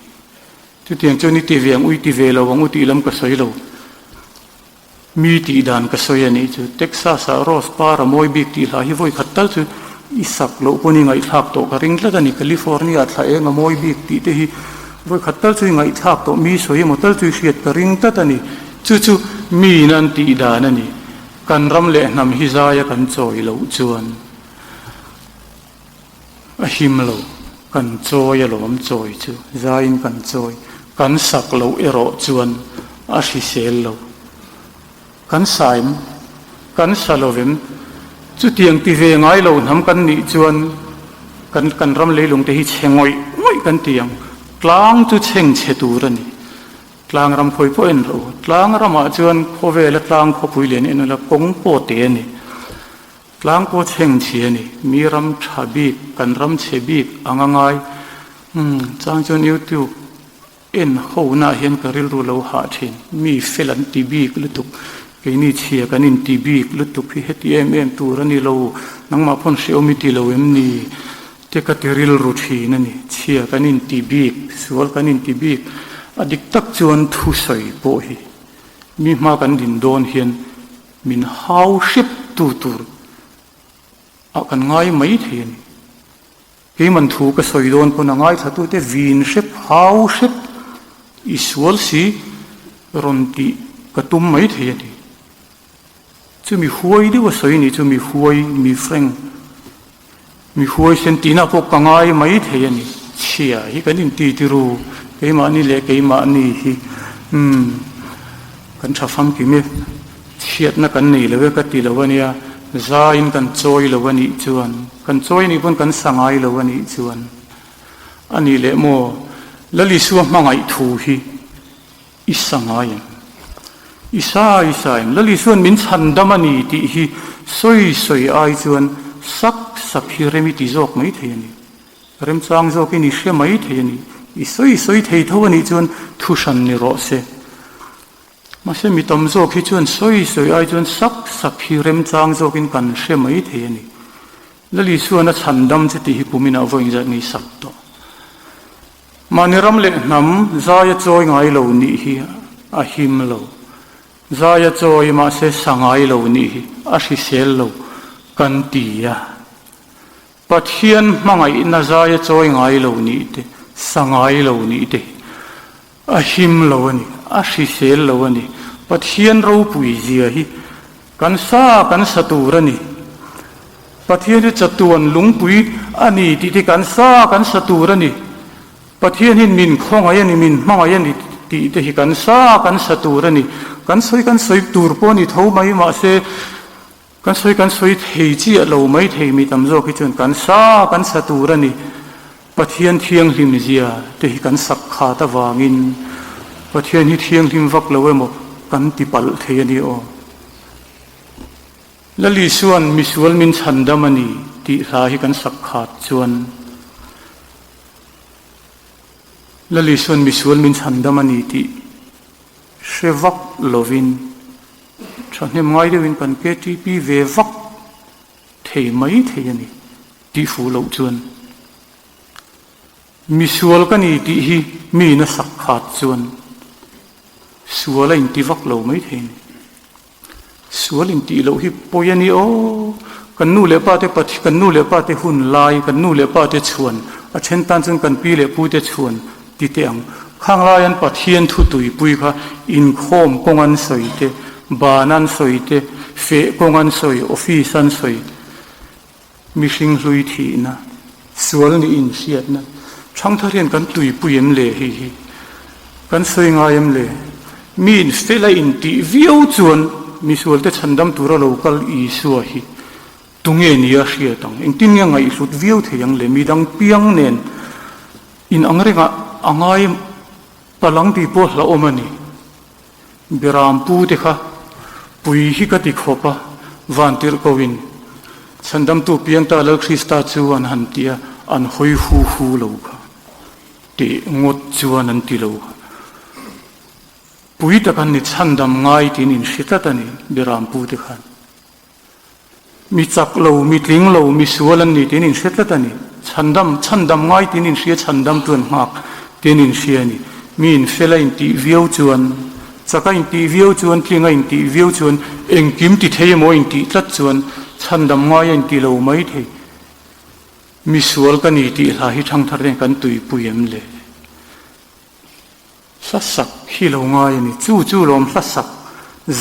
tu tiang choni ti viang ui ti ve lo wang u ti lam ka soi lo mi ti dan ka soi ani chu Texas a Ross para moi bik ti la hi voi khatal chu isak lo poni ngai thak to ka ring la ni California thla enga moi bik ti te hi voi khatal chu ngai thak to mi soi mo tal chu hriat ka ring ta tani chu mi nan ti dan ani kan ram le nam hi za ya kan choi lo chuan a him lo kan choi lo am choi chu zain kan choi kan sak lo ero chuan a hri sel lo kan saim kan salovem chu tiang ti ve ngai lo nam kan ni chuan kan ram leilung te hi chengoi kan tiang tlang chu cheng che tur ani tlang ram khoi po en ro tlang rama chuan khove la tlang kho pui len en la kong po te ani tlang po cheng chi ani mi ram thabi kan ram chebi angangai chang chon YouTube en ho na hian karil ru lo ha thin mi felan tv lutuk ke ni chia kanin tv lutuk phi hetm turani lo nangma phon xiaomi ti lo em ni te ka tiril ru thin ani chia kanin tv sual kanin tv adik tak chuan thu soi po hi mi ma kan din don hian min hau ship tu tur a kan ngai mai thian ke man thu ka soi don pon ngai thatu te vin ship hau ship isual si ronti katum mai thian chu mi huai di wa soi ni chu mi huai mi freng mi huai sentina po kangai mai thian ni chia hi kanin ti ru ke ma ni le ke ma ni hi kan thafam ki me chiat na kan nei lewe ka ti lawania zain kan choi lawani chuan kan choi ni pon kan sangai lawani chuan ani le mo lali su mangai thu hi isangai isa lali suan min chandamani ti hi soi ai chuan sak hi remi ti jok mai theiani rem chang jok ni she mai theiani i soi thei thawani chuan thu san ni ro se mase mi tom zo khi chuan soi ai chuan sak hi rem chang zo kin kan she mai the ani lali suana chandam che ti hi pumina voin ja ni sak to maniram le nam zaya choi ngai lo ni hi a him lo zaya choi ma se sangai lo ni hi a si sel lo kan ti ya pathian mangai na zaya choi ngai lo ni te sangai lo ni te a him lo ani a si sel lo ani pathian ro pui zia hi kan saturani pathian hi chatuan lungpui ani ti kan saturani pathian hin min khongai ani min mangai ani ti te hi kan saturani kan soi tur po ni tho mai ma se kan soi thei chi lo mai thei mi tam zo ki chun kan saturani pathian thiang hlim zia te hi kan sak kha ta wangin pathian hi thiang hlim vak lo emo kan ti pal thei ani o lali suan misual min chandamani ti la hi kan sak khat chuan lali suan misual min chandamani ti shevak lovin chane mai de win kan ke ti pi ve vak thei mai thei ani ti fu lo chuan misual kani ti hi mi na sak khat chuan suala in ti vak lo mai thein sual in ti lo hi poyani o kan nu le pa te hun lai kan nu le pa te chuan a chen tan chung kan pi le pu te chuan ti te ang khang lai an pathian thu tui pui kha in khom kongan soi te banan soi te fe kongan soi office an soi mishing hlui thi na sual ni in siat na chang tharian kan tui puiem le hi kan soi ngayam le min fela in ti viau chuan mi sual te chandam tura local i suwa hi tunge ni a hria tang eng tin nga ngai hlut viau theyang le mi dang piang nen in angrenga angai palang ti po hla omani biram pu te kha pui hi ka ti khopa vantir kowin chandam tu piang ta lo krista chuan han tia an hoi hu lo kha ti ngot chuan an ti lo pui ta kan ni chandam ngai tin in shitatani biram pu te khan mi chak lo mi tling lo mi sualan ni tin in shitatani chandam ngai tin in shia chandam tuan hak tin in shia ni mi in fela in ti viau chuan chaka in ti viau chuan tlinga in ti viau chuan eng kim ti thei mo in ti tlat chuan chandam ngai in ti lo mai thei mi sual kan ni ti la hi thang thar kan tui puiem le sasak hi lo ngai ni chu lom sasak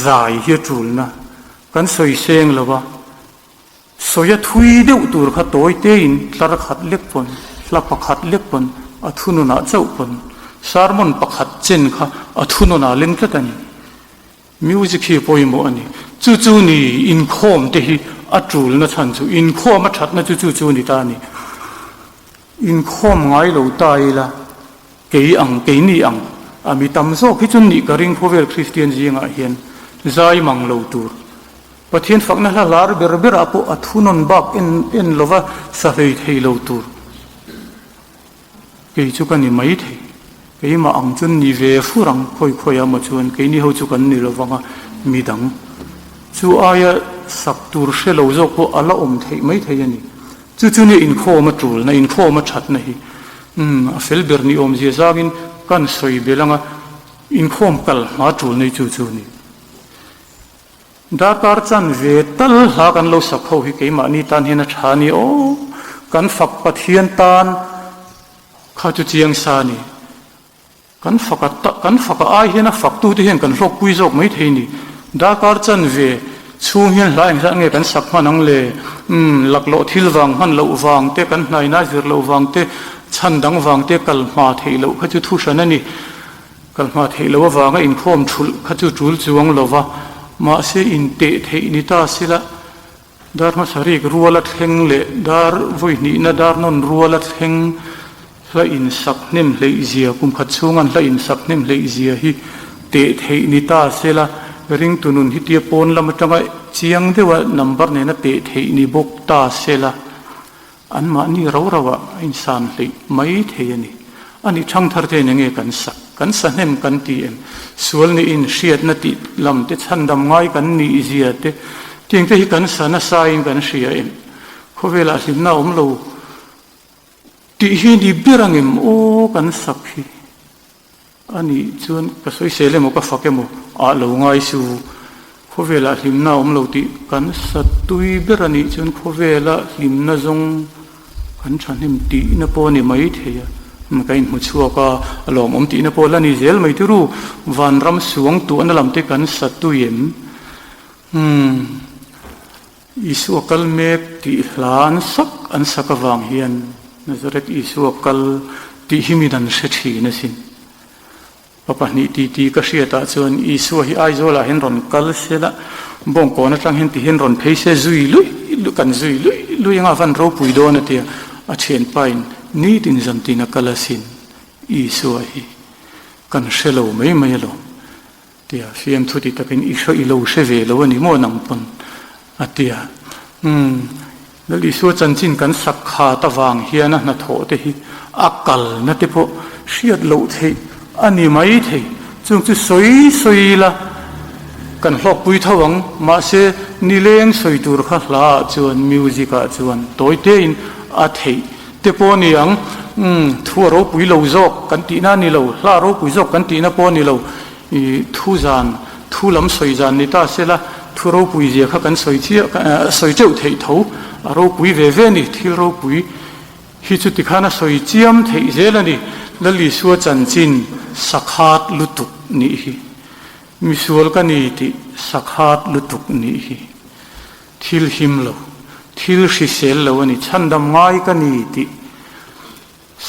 zai hi tul na kan soi seng lova soya thui deuh tur kha toy te in tlar khat lek pon tla pakhat lek pon athunu na chau pon sarmon pakhat chen kha athunu na leng tlatani music hi poimo ani chu ni in khom te hi atul na chan chu in khom a that na chu ni ta ni in khom ngai lo tai la ke ni ang ami tamzo khichun ni karing phovel christian jinga hian zai mang lo tur pathian fakna la lar ber apo athunon bak in lova sa thei lo tur ke chu kan ni mai thei ke ma ang chun ni ve furang khoi ama chuan ke ni ho chu kan ni lowanga midang chu aya sak tur she lo zo ko ala thei mai thei ani chu ni in kho ma tul na in kho ma that na hi a fel ber ni zia zagin kan soi belanga in khom kal ma tul nei chu ni ดาการจันเวตัลหากันเราสักเขาฮิเกมานีตันเฮนชานีโอกันฝักปะเทียนตานข้าจุเจียงสานีกันฝักไอเฮนะฝักตู้ที่เห็นกันรบปุยจกไม่เทนี่ดาการจันเวชูเฮียนหลายสังเกตกันสักมันนังเลหลักโลทิลวังหันโลวังเตกันไหนน่าจะโลวังเตชันดังวังเตกัลมาเทโลข้าจุทุชันนี่กัลมาเทโลวังอินโคมชุลข้าจุจุลจวงโลวะมาเสอินเตเทนิตาสิละดาร์มาสาริกรัวลัดเฮงเลดาร์วุยนีนะดาร์นนรัวลัดเฮงละอินสักนิมเลอิเซียกุมขัดช่วงันละอินสักนิมเลอิเซียฮิเตเทนิตาสิละริงตุนุนฮิตยปนละมันจังไงเชียงเทว่านัมเบอร์เนี่ยนะเตเทนิบกตาเซละอันมานี่เราว่าอินสานเลยไม่เทียนี่อันนี้ช่างทาร์เทนยังไงกันสักเนมกันตีเอ็มส่วนนี้อินเชียดนาติลำเตชันดำง่ายกันนี่อิเซียเตเทียงเตหิกันสันสายกันเชียเอ็มเขาเวลาสิน้าอมเราตีหินดีเบรังเอ็มโอ้กันสักฮีอันนี้ส่วนก็สวยเสเลยมุกฟักเอ็มอาลูง่ายสูเขาเวลาสิน้าอมเราตีกันสัตตุยเบรันนี่ส่วนเขาเวลาสิน้าจงกันฉันเห็นตีนปอนี่ไม่เทียมันก็อินมุชัวก็ลมตีนปอลนี่เจลไม่รู้วันรำสวงตัวนั่นลำเตกันสัตตุยมอิสุกัลเมกตีหลานสักอันสักวังเฮียนนั่นจะเรียกอิสุกัลตีหิมิดันเสถีนั่นสิปปนิตีก็เสียตาจวนอิสุฮิไอโซลาเห็นรอนกัลเสละบ่งก่อนจังเห็นที่เห็นรอนเพย์เซซุยลุกันซุยลุยังอาฟันเราปุยโดนเตียอาเชนไปนี่ดินจันตินักกัลสินอิสุฮิกันเชลโลไม่โลเตียฟิมทุติตะเป็นอิสุอิโลเชเวโลวันนี้โมนังปนอาเตียแล้วอิสุจันจินกันสักขาตะวางเฮียนะนัทโหเตหิอักกัลนัทเปโพเชียดโลเทอันนี้ไม่เทจงจะสวยละกันหลอกปุยทวังมาเสนิเลงสวยตัวข้าลาจวนมิวสิกจวนตัวเตอินอาเทเตปอนี่ยังทัวโรปุยโลจอกกันตีน่านี่โลลาโรปุยจอกกันตีน่าปอนี่โลทุจานทุลำสวยจานนี่ตาเสละทุโรปุยเจียข้ากันสวยเจียสวยเจ้าเทยทูโรปุยเวเวนี่ที่โรปุยฮิจุติขานะสวยเจียมเทยเจละนี่แล้วลิสัวจันจินสักฮัดลุตุกนี่มิสวลกันนี่ที่สักฮัดลุตุกนี่ทิลหิมโลทิลชิเซลโลวันนี้ฉันดำง่ายกันนี่ที่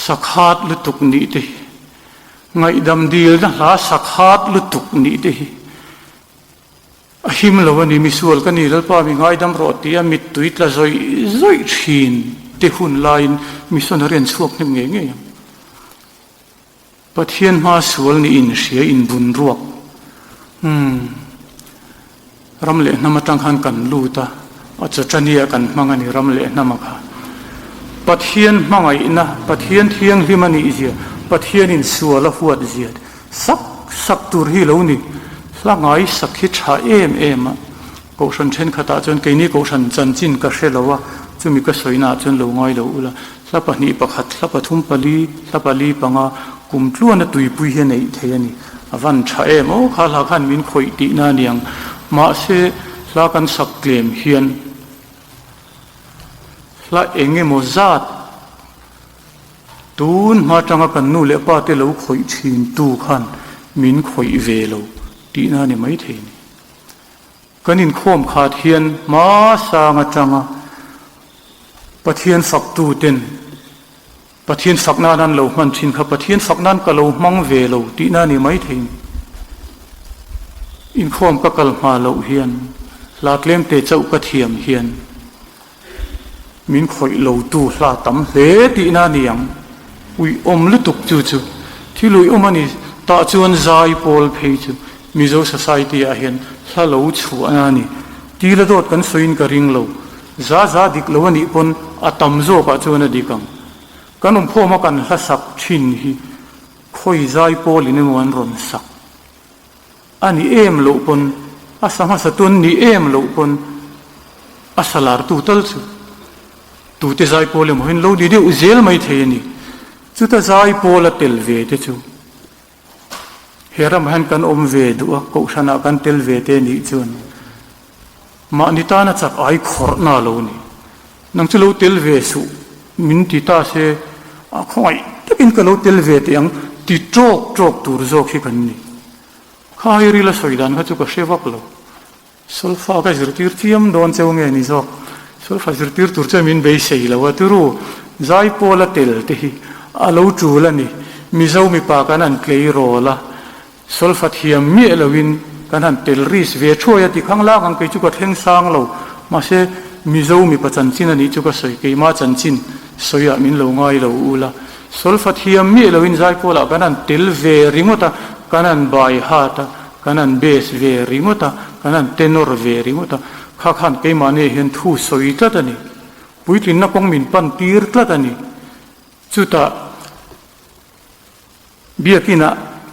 สักฮัดลุตุกนี่ที่ไงดำดีลนะลาสักฮัดลุตุกนี่ที่หิมโลวันนี้มิสวลกันนี่แล้วพอมีไงดำรอตีมิดตุยตละซอยชินที่หุ่นลายมิสวนเรียนสวกนี่เงี้ยปะเทียนมาสวลนี่อินเสียอินบุญรวกรำเละน้ำมาตั้งหันกันลูตาอาจจะจันเนียกันมังอันนี้รำเละน้ำมาค่ะปะเทียนมังไงนะปะเทียนเทียงที่มันนี่เสียปะเทียนอินสวลหัวเสียสักตัวที่เรานี่ละไงสักคิดชาเอ็มกูฉันเช่นขตาจนกี่นี้กูฉันจันจินก็เชื่อว่าจะมีก็สวยนาจนเราไงเราละละปะนี้ปะขัดละปะทุ่มปะลีละปะลีปังกุมล้วนตุยปุยเฮนเทียนี่วันชาโมข้าหลักขันมินคอยตีนาเนียงมาเสลากันสักเกลมเฮียนละเองโมซัดตูนมาจังกันนู่เลป้าเตลูคอยชินตูขันมินคอยเวโลตีนาเนี่ยไม่เทียนกันอินโคมขาเทียนมาสางจังปะเทียนฝักตูเต็นปะเทียนฝักนั้นเรามันชินครับปะเทียนฝักนั้นก็เรามังเวเราตีน่านี่ไม่ทิ้งอินโคมก็กลมาเราเฮียนลากเลี้ยงเตเจ้ากระเทียมเฮียนมินข่อยเราตูลาตั้มเละตีน่านี่ยังอุยอมลุตุกจู่ที่ลุยอมนี่ตาจวนใจโพลเพจมิโซสัยตีอาเฮียนลาเราชัวนานี่ตีละโดดกันสวยนกระริงเราซาดิกเราวันนี้ปนอัตมโซกจวนดิกังกันพ่อมากันละสักชินฮีคอยใจโพลินมันรอนสักอันนี้โลปนอาสามาสตุนนี่โลปนอาสลาร์ตูตัลสุตูเตใจโพลิมหินโลดีเดียวเจลไม่เทียนี่จุดใจโพละเตลเวเตจูเฮรัมหันกันเวดัวกุศลกันเตลเวเตนี่จวน มานิตานะจักไอขอร์นาโลนี่นังจะรู้เตลเวสุมินติตาเสขอไอตะกินก็รู้เตลเวตยังติโจกตูรโจกที่กันนี่ข้าให้รีละสวยดันข้าจุกเชวักโลสุลฟาก็จะติร์ที่ยมโดนเจ้าเงี้ยนี่จอกสุลฟาจะติร์ตูรจะมินเบย์เสียแล้วว่าตุรู้ใจโพละเตลที่อาลูจูละนี่มิเจ้ามีปากันนั่นเคลียโรละสุลฟาที่ยมมีเอลวินกันนั่นเตลริสเวช่วยที่ข้างล่างกันไปจุกเฮงสังเรามาเสมิเจ้ามีปัจจันจินนี่จุกสวยกี่มาจันจินสวยมินโลง่ายโลอูละสุลฟาที่ยมมีเอลวินใจโพละกันนั่นเตลเวริงุตากันนั่นบายฮาตากันนั่นเบสเวริงุตากันนั่นเทนอร์เวริงุตาข้าขันกี่มาเนี่ยเห็นทูสวยตัดนี่ปุยตินนักองมินปันตีร์ตัดนี่จุดเบียกินะ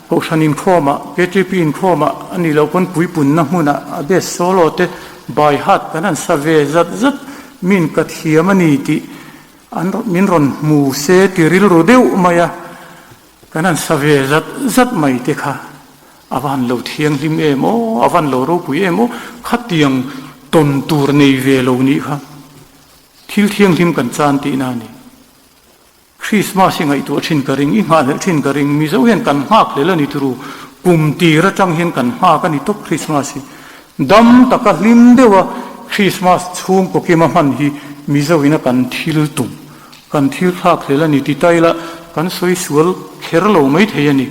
โอชันินข้อมาเกจิปินข้อมาอันนี้เราคนปุยปุ่นนะมุนะเบสโซโลเตบายฮัดกันนั้นสเวจัดมินกัดเฮียมันนี่ที่อันมินรอนมูเซติริลโรเดวมายากันนั้นสเวจัดไม่เตค่ะอวันเราเทียงลิมเอโมอวันเรารูปุยเอโมขัดเตียงตนตูร์ในเวโลนี้ค่ะทิลเทียงลิมกันจานตีนานี่คริสต์มาสยังไงตัวชินกระริงอีกงานชินกระริงมีเจ้าเห็นกันหักเลยแล้วนี่ทุรู้กลุ่มตีระจังเห็นกันหักกันนี่ตบคริสต์มาสดำตะกัลิมเดียวคริสต์มาสช่วงโปเกมอนฮีมีเจ้าเห็นกันทิลตุ่มกันทิลหักเลยแล้วนี่ติดใจละกันสวยสวยเครโลไม่เทียนี่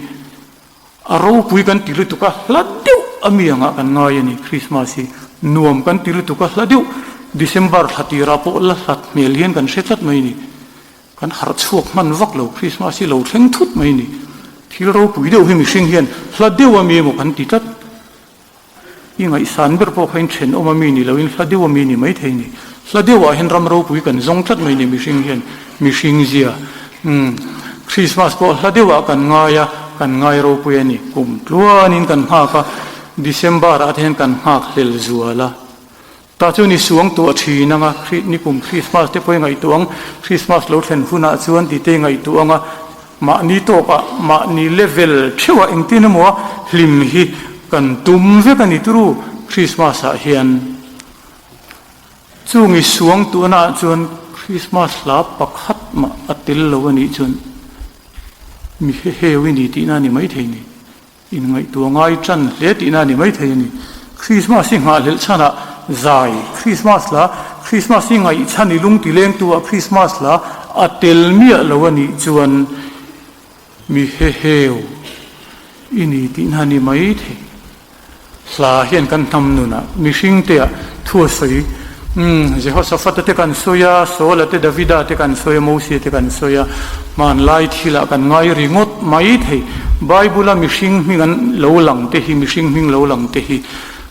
อารมณ์ปุยกันทิลตุกะละเดียวอเมียงกันง่ายนี่คริสต์มาสนวมกันทิลตุกะละเดียวเดือนบาร์หัตีราโปละสัตเมลียนกันเสร็จไม่นี่กันหาช่วงมันวักเราคริสต์มาสเราเพ่งทุดไม่นี่ที่เราปุยเดียวให้มีเสียงเฮียนละเดียวว่ามีหมกันติดตัดยังไงสันเบอร์พอเห็นเช่นอมามีนี่เราอินละเดียวว่ามีนี่ไม่เท่นี่ละเดียวว่าเห็นรำเราปุยกันจงตัดไม่นี่มีเสียงเฮียนมีเสียงเสียคริสต์มาสพอละเดียวว่ากันง่ายเราปุยนี่กุมตัวนี่กันหากเดือนบาร์อาทิตย์กันหากเลลจัวละตาจูนี่สวงตัวชีนังคริสนี่กุมคริสต์มาสเตปไงตัวคริสต์มาสเราเห็นหุ่นอาจวนที่เตไงตัวมานี่โตกะมานี่เลเวลเชื่อว่าอิงตินมัวลิมฮีกันตุมเวกันนี่ตรูคริสต์มาสเฮียนจูนี่สวงตัวน่าจวนคริสต์มาสลาปักฮัดมาอัติลโลวันนี้จวนมีเฮวินี่ที่นั่นนี่ไม่เท่นี่อินไงตัวง่ายจันเลที่นั่นนี่ไม่เท่นี่คริสต์มาสสิงหาเลชนะใจคริสต์มาสละคริสต์มาสยังไงฉันนี่ลุงตีเลี้ยงตัวคริสต์มาสละอัตเตลเมียละวันนี้จวนมีเฮวอินี่ที่นั่นนี่ไม่เท่สลาเห็นกันทำนู่นนะมีสิ่งเดียทั่วสิเจ้าสัฟต์เตกันโซยาโซลเตดาวิดาเตกันโซยาโมซีเตกันโซยามันไล่ทีละกันง่ายริงดไม่เท่ไบเบิลมีสิ่งมีกันเหลวหลังเตหิมีสิ่งมีเหลวหลังเตหิ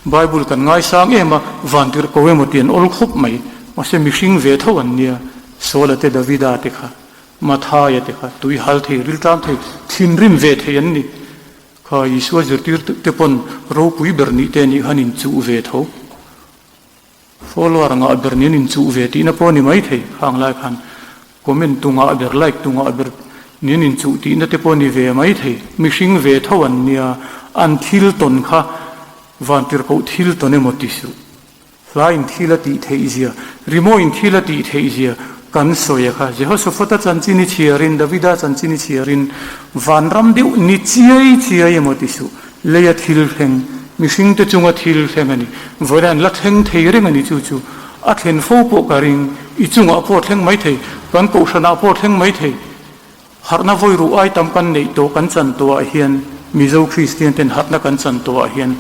ไบเบิลกันง่ายสังเอมาวันที่เราเวมตีนอลคุบไม่มาเสมีสิ่งเวทวันเนี่ยโซลเตดาวิดาเตค่ะมาทายเตค่ะตุยฮัลเทริลตามเททินริมเวทยันนี่ข้ายิสวาจติร์เตปนรูปุยเบอร์นิเตนิฮันินจูเวทเขาfollower nga aber nin in chu ve ti na poni mai thei khang lai khan comment tunga aber like tunga aber nin in chu ti na te poni ve mai thei mishing ve thawan nia an thil ton kha vantir ko thil tone motisu line thilati thei zia remo in thilati thei zia kan soya kha jehoshaphat chanchini chiarin davida chanchini chiarin vanram deu ni chiai motisu leya thil heng mishing te chunga thil thengani voran la theng theiring ani chu chu a thlen fo po karing I chunga po theng mai thei kan ko sana po theng mai thei harna voi ru ai tam kan nei to kan chan to a hian mizo christian ten hatna kan chan to a hian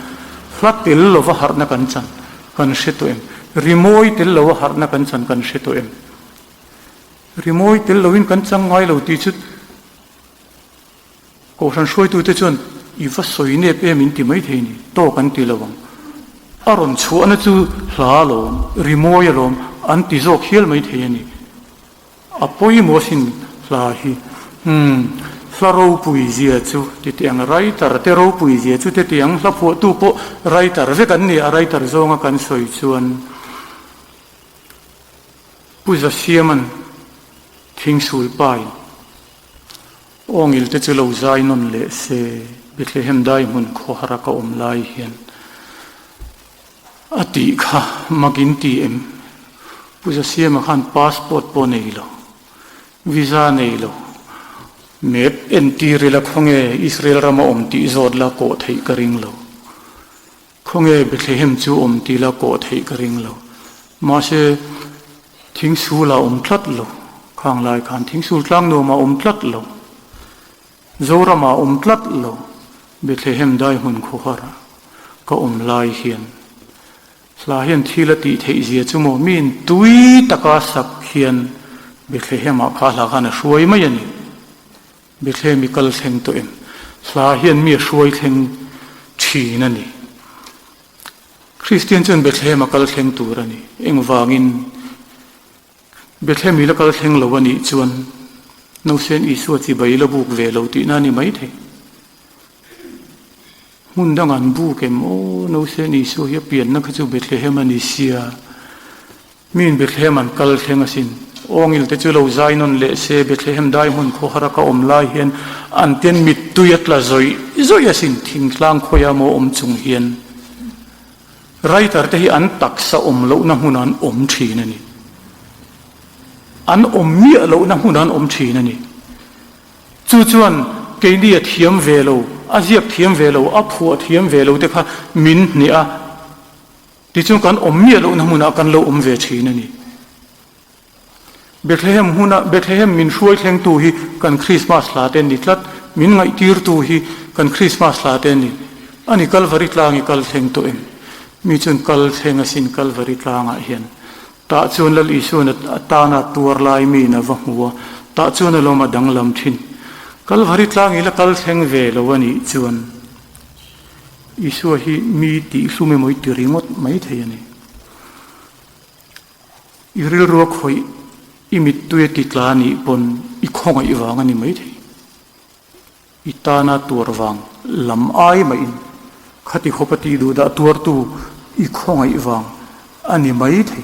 flat tel lo wa harna kan chan kan she to em rimoi tel lo wa harna kan chan kan she to em rimoi tel lo in kan chang ngai lo ti chu ko san shoi tu te chun I was so in a payment to my tiny, talk until a one. Aron Chuana to Lalom, Rimoyalom, Antizok Hill my tiny. A poem was in Flahi. Flaro poesia to the young writer, Tero poesia to the young Lapo Tupo writer, Vegani, a writer Zonga can so it's one. Who's a seaman, things will buy. Ongil te chulo zainon le se Bethlehem dai mun kho haraka lai hian อติค่ะมากินตีเอ็มผู้จะเสียมาขันพาสปอร์ตปนเอโลวีซ่าเนโลเมปเอ็นตีเรลคงเออิสราเอลรามาอมตีจอดละโกไทยกริงโลคงเอเบตเลเฮมจูอมตีละโกไทยกริงโลมาเชทิ้งสูลาอมพลัดโลข้างลายขันทิ้งสูลกลางโนมาอมพลัดโลโซรามาอมพลัดโลเบตเลเฮมได้หุ่นโคฮาระก็อมลายเฮียนลายเฮียนทีละตีเทเซียจุโมมินตุยตะกาสักเฮียนเบตเลเฮมอาคาลากันช่วยไม่ยันเบตเลมีกัลเซงตัวเองลาเฮียนมีช่วยเซงชีนั่นนี่คริสเตียนจนเบตเลมากัลเซงตัวนี่เองวางินเบตเลมีละกัลเซงลวันนี้จวนนูเซนอิสวติใบละบุกเวลตินั่นนี่ไม่เทมุนดังอันบุกเอ็มโอ้นูเซนอิสวเฮียเปลี่ยนนักจูเบตเลมันอิเซียมีนเบตเลมันกัลเซงสินองอิลเตจูโลไซนนเลเซเบตเลเฮมได้มุนโคฮาระกอมลายเฮียนอันเตียนมิดตุยัตละซอยสินทิ้งกลางโคยามอมจุงเฮียนไรแต่ที่อันตักสะอมโลน้ำหุนันอมชีนั่นนี่อันอมเมียโลน้ำหุนันอมชีนั่นนี่จู่จวนเกลียเทียมเวโลอาเจียบเทียมเวโลอัพหัวเทียมเวโลเด็กค่ะมินนี่อะที่จุงกันอมเมียโลน้ำหุนันกันโลอมเวชีนั่นนี่เบตเลเฮมหุนันเบตเลเฮมมินช่วยเทงตูฮีกันคริสต์มาสลาเตนนี่ทัดมินไงตีร์ตูฮีกันคริสต์มาสลาเตนนี่อันนี้กัลวาริตลางิกัลเทงตัวเองมีจนกัลเทงสินกัลวาริตลางเฮียนตาจวนลลิสุนตานาตัวลายมีนะวะหัวตาจวนลมาดังลำทินกัลวาริตลางิละกัลเทงเวลวันนี้จวนอิสุฮีมีติสุเมมอยติริงดไม่เทียนี่อิริลรัวคอยอิมิตตุยติกลานีปนอีกของอีวางอันนี้ไม่ทีอิตานาตัววางลำไอไม่อินขัดขบตีดูดาตัวตูอีกของอีวางอันนี้ไม่ที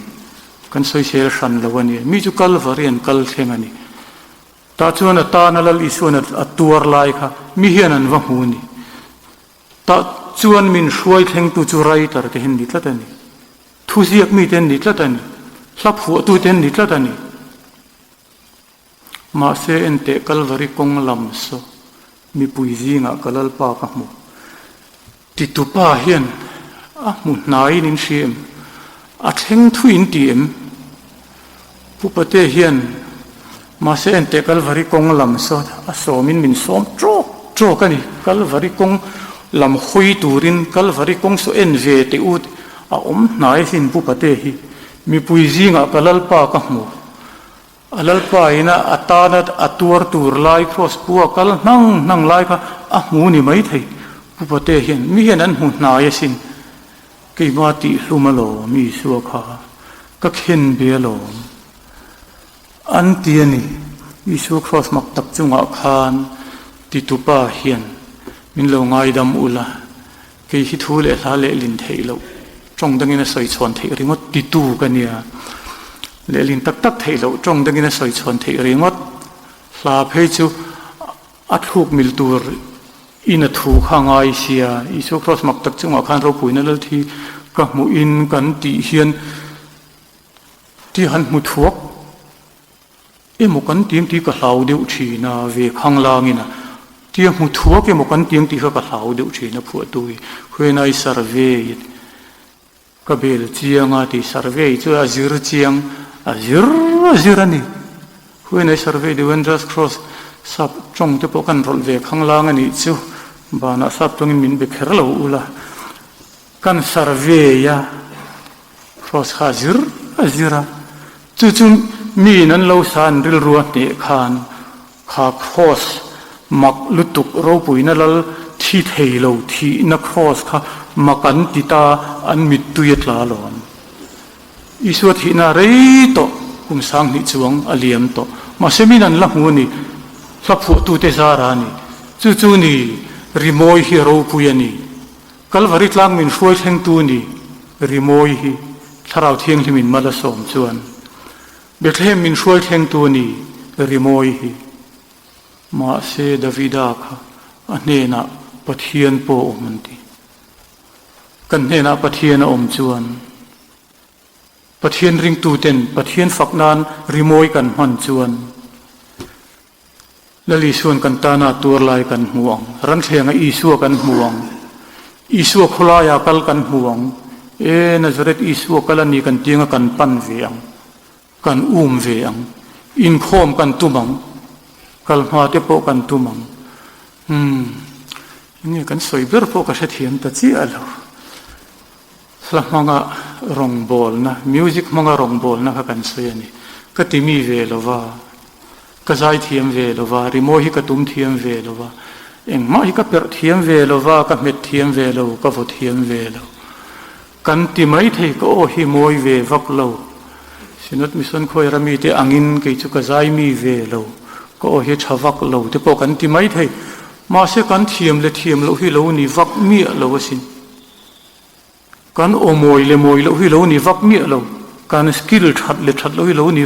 กันสวยเชลชันละวันนี้มีจุกัลวารีนกัลเทงอันนี้ตาชวนตานาลอิสวนตัวลายค่ะมีเฮียนันวะหูนี่ตาชวนมินช่วยเทงตุจุไรตาร์เทนดิตละตันนี่ทุเสียกมีเทนดิตละตันนี่สับหัวตุเทนดิตละตันนี่มาเซเอนเตกัลวาริกงลำโซมีปุยซีงะกัลลปากมูติตุป้าเฮียนมุนนายนินเชียมอัดเฮงทุอินตีเอ็มผู้ปฏิเฮียนมาเซเอนเตกัลวาริกงลำโซโซมินสอมโจกันนี่กัลวาริกงลำคุยตูรินกัลวาริกงโซเอ็นเวติอุดนายสินผู้ปฏิฮีมีปุยซีงะกัลลปากมูอัลลปายนะอัตานัดอัตัวตูร์ไลครอสปัวกัลนั่งไลค่ะมูนี่ไม่ไทยผู้ปฏิเห็นมีเห็นนั้นหุ่นนายสินกิมาติลุมาโลมีสัวขาก็เห็นเบียโลอันเตียนี่มีสัวครอสมักตักจุงอาคารติตุป้าเห็นมินโลง่ายดำอุละกิฮิทูเลลาเลลินเทโลจงดังนี้นะใส่ชวนเทริงดติตูกันเนี่ยเลลินตักเทโลจงดังนี้นะสอยชนเทริงดลาเพจูอัดหุกมิลตูร์อินทูข้างไอเซียอิสุครอสมักตักจังหวะขันเราปุยนั่นเลยที่กับมูอินกันตีเฮียนที่หันมุทวกมุกันเตียงที่กะเหลาเดียวชีนาเวข้างล่างนี่นะเตียงมุทวกมุกันเตียงที่กะเหลาเดียวชีนะผัวตุยเพื่อนไอสารเวก็เบลเจียงอาที่สารเวจูอาจิรเจียงอาจิรนี่เพื่อนไอสารเวดิวันจัสครอสสับจงจะพกันรถเวข้างล่างนี่จูบานาสับตรงมินเบคร์ลอุละกันสารเวียครอสอาจิระจู่มีนั้นเราสานริลรัวเนคานขาครอสมักลุตุกเราปุยนั่นละที่เทโลที่นักครอสค่ะมักันติตาอันมิดตุยตลาลอนอิสวทินาเรโตคุมสังนิจวงอเลียมโตมาเสมินันละหูนี่สับหัวตุเตซารานี่จู่นี่ริโมยฮิโรปุยนี่กัลวาริตลางมินช่วยเทงตูนี่ริโมยฮิถ้าเราเทียงที่มินมาละสมชวนเบตเลเฮมมินช่วยเทงตูนี่ริโมยฮิมาเซดาวิดาค่ะอันเนนะปะเทียนโปมันตี กันเห็นปะเทียนอมจวนปะเทียนริงตูเต็นปะเทียนฝักนานริโมยกันมันจวนและลีส่วนกันตานาตัวลายกันห่วงรันเทียงอีสัวกันห่วงอีสัวขลายากัลกันห่วงนาซาเรตอีสัวกัลนีกันเตียงกันปั้นเวียงกันเวียงอินโคมกันตุมังกัลมาเตโปกันตุมังนี่กันสวยเบอร์โปกัสเทียนตัดจีอลสลับมังะรองบอลนะมิวสิกมังะรองบอลนะกันสวยนี่ก็ติมีเวลว่ากระจายเทียมเวลว่าริโมฮิกระตุ้มเทียมเวลว่าเองมาฮิกระเปิดเทียมเวลว่ากับเม็ดเทียมเวลก็วดเทียมเวลกันติไม่ไทยก็โอฮิโมยเววักเลวสินุตมิสันคอยรามีเตอังินกิจุกระจายมีเวลก็โอฮิชาวักเลวที่พอกันติไม่ไทยมาเสกันเทียมเลวฮิเลวนี่วักมีเลวสิกันโอโมยเลโมยเลวฮิเลวนี่วักมีเลวกันสกิลชัดเลชัดเลวฮิเลวนี่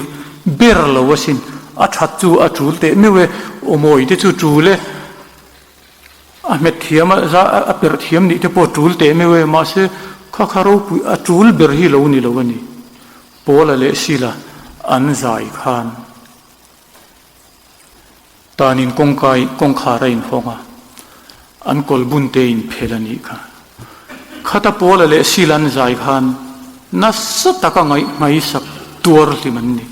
เบรเลวสิอาชัดจูอาจูเตไม่เวโอโมยที่จูเลอาเม็ดเทียมอาเปิดเทียมนี่ที่พอจูเตไม่เวมาเสข้าคารอุอาจูลเบรฮิเลวนี่เลวนี่โปละเลสิละอันใจขานตานินกงขาไรน์ฟงอันกอลบุนเตอินเพลนีค่ะข้าตาโปละเลสิลันใจขานนัสตะกังไงสักตัวที่มันนี่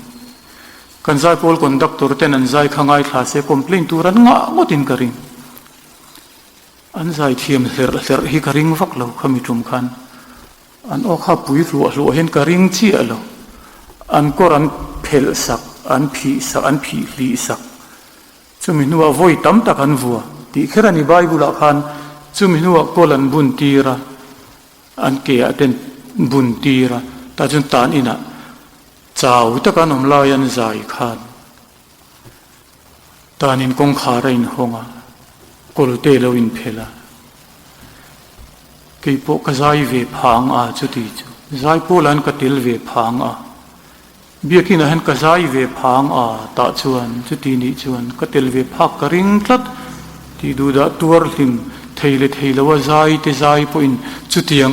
กันใจโปลคนดักตัวเต้นอันใจข้างไงคลาสเซคอมเพลนตัวรันงะงดินกระริงอันใจเทียมเสือฮิกระริงฟักเราขมิจุมขันอันออกข้าปุยรัวเห็นกระริงเชี่ยเราอันก็รันเพลสักอันผีสักอันผีลีสักจุมินัวโวยตั้มตะกันวัวที่แค่นี้ไบเบิลขันจุมินัวก็ลันบุญตีระอันเกียเต็นบุญตีระแต่จนตานอินะเจ้าตะกันอมลายันใจขันตานินกงขาเรินหงะกอลเตลวินเพลากี่พวกกระจายเวพังจุดที่จูใจพวกนั้นก็ติลเวพังเบียกินหันกระจายเวพังตาชวนจุดที่นี้ชวนก็ติลเวพักกระริงคลัดที่ดูดตัวลิมเทเลว่าใจเตใจพวกอินจุดที่ยัง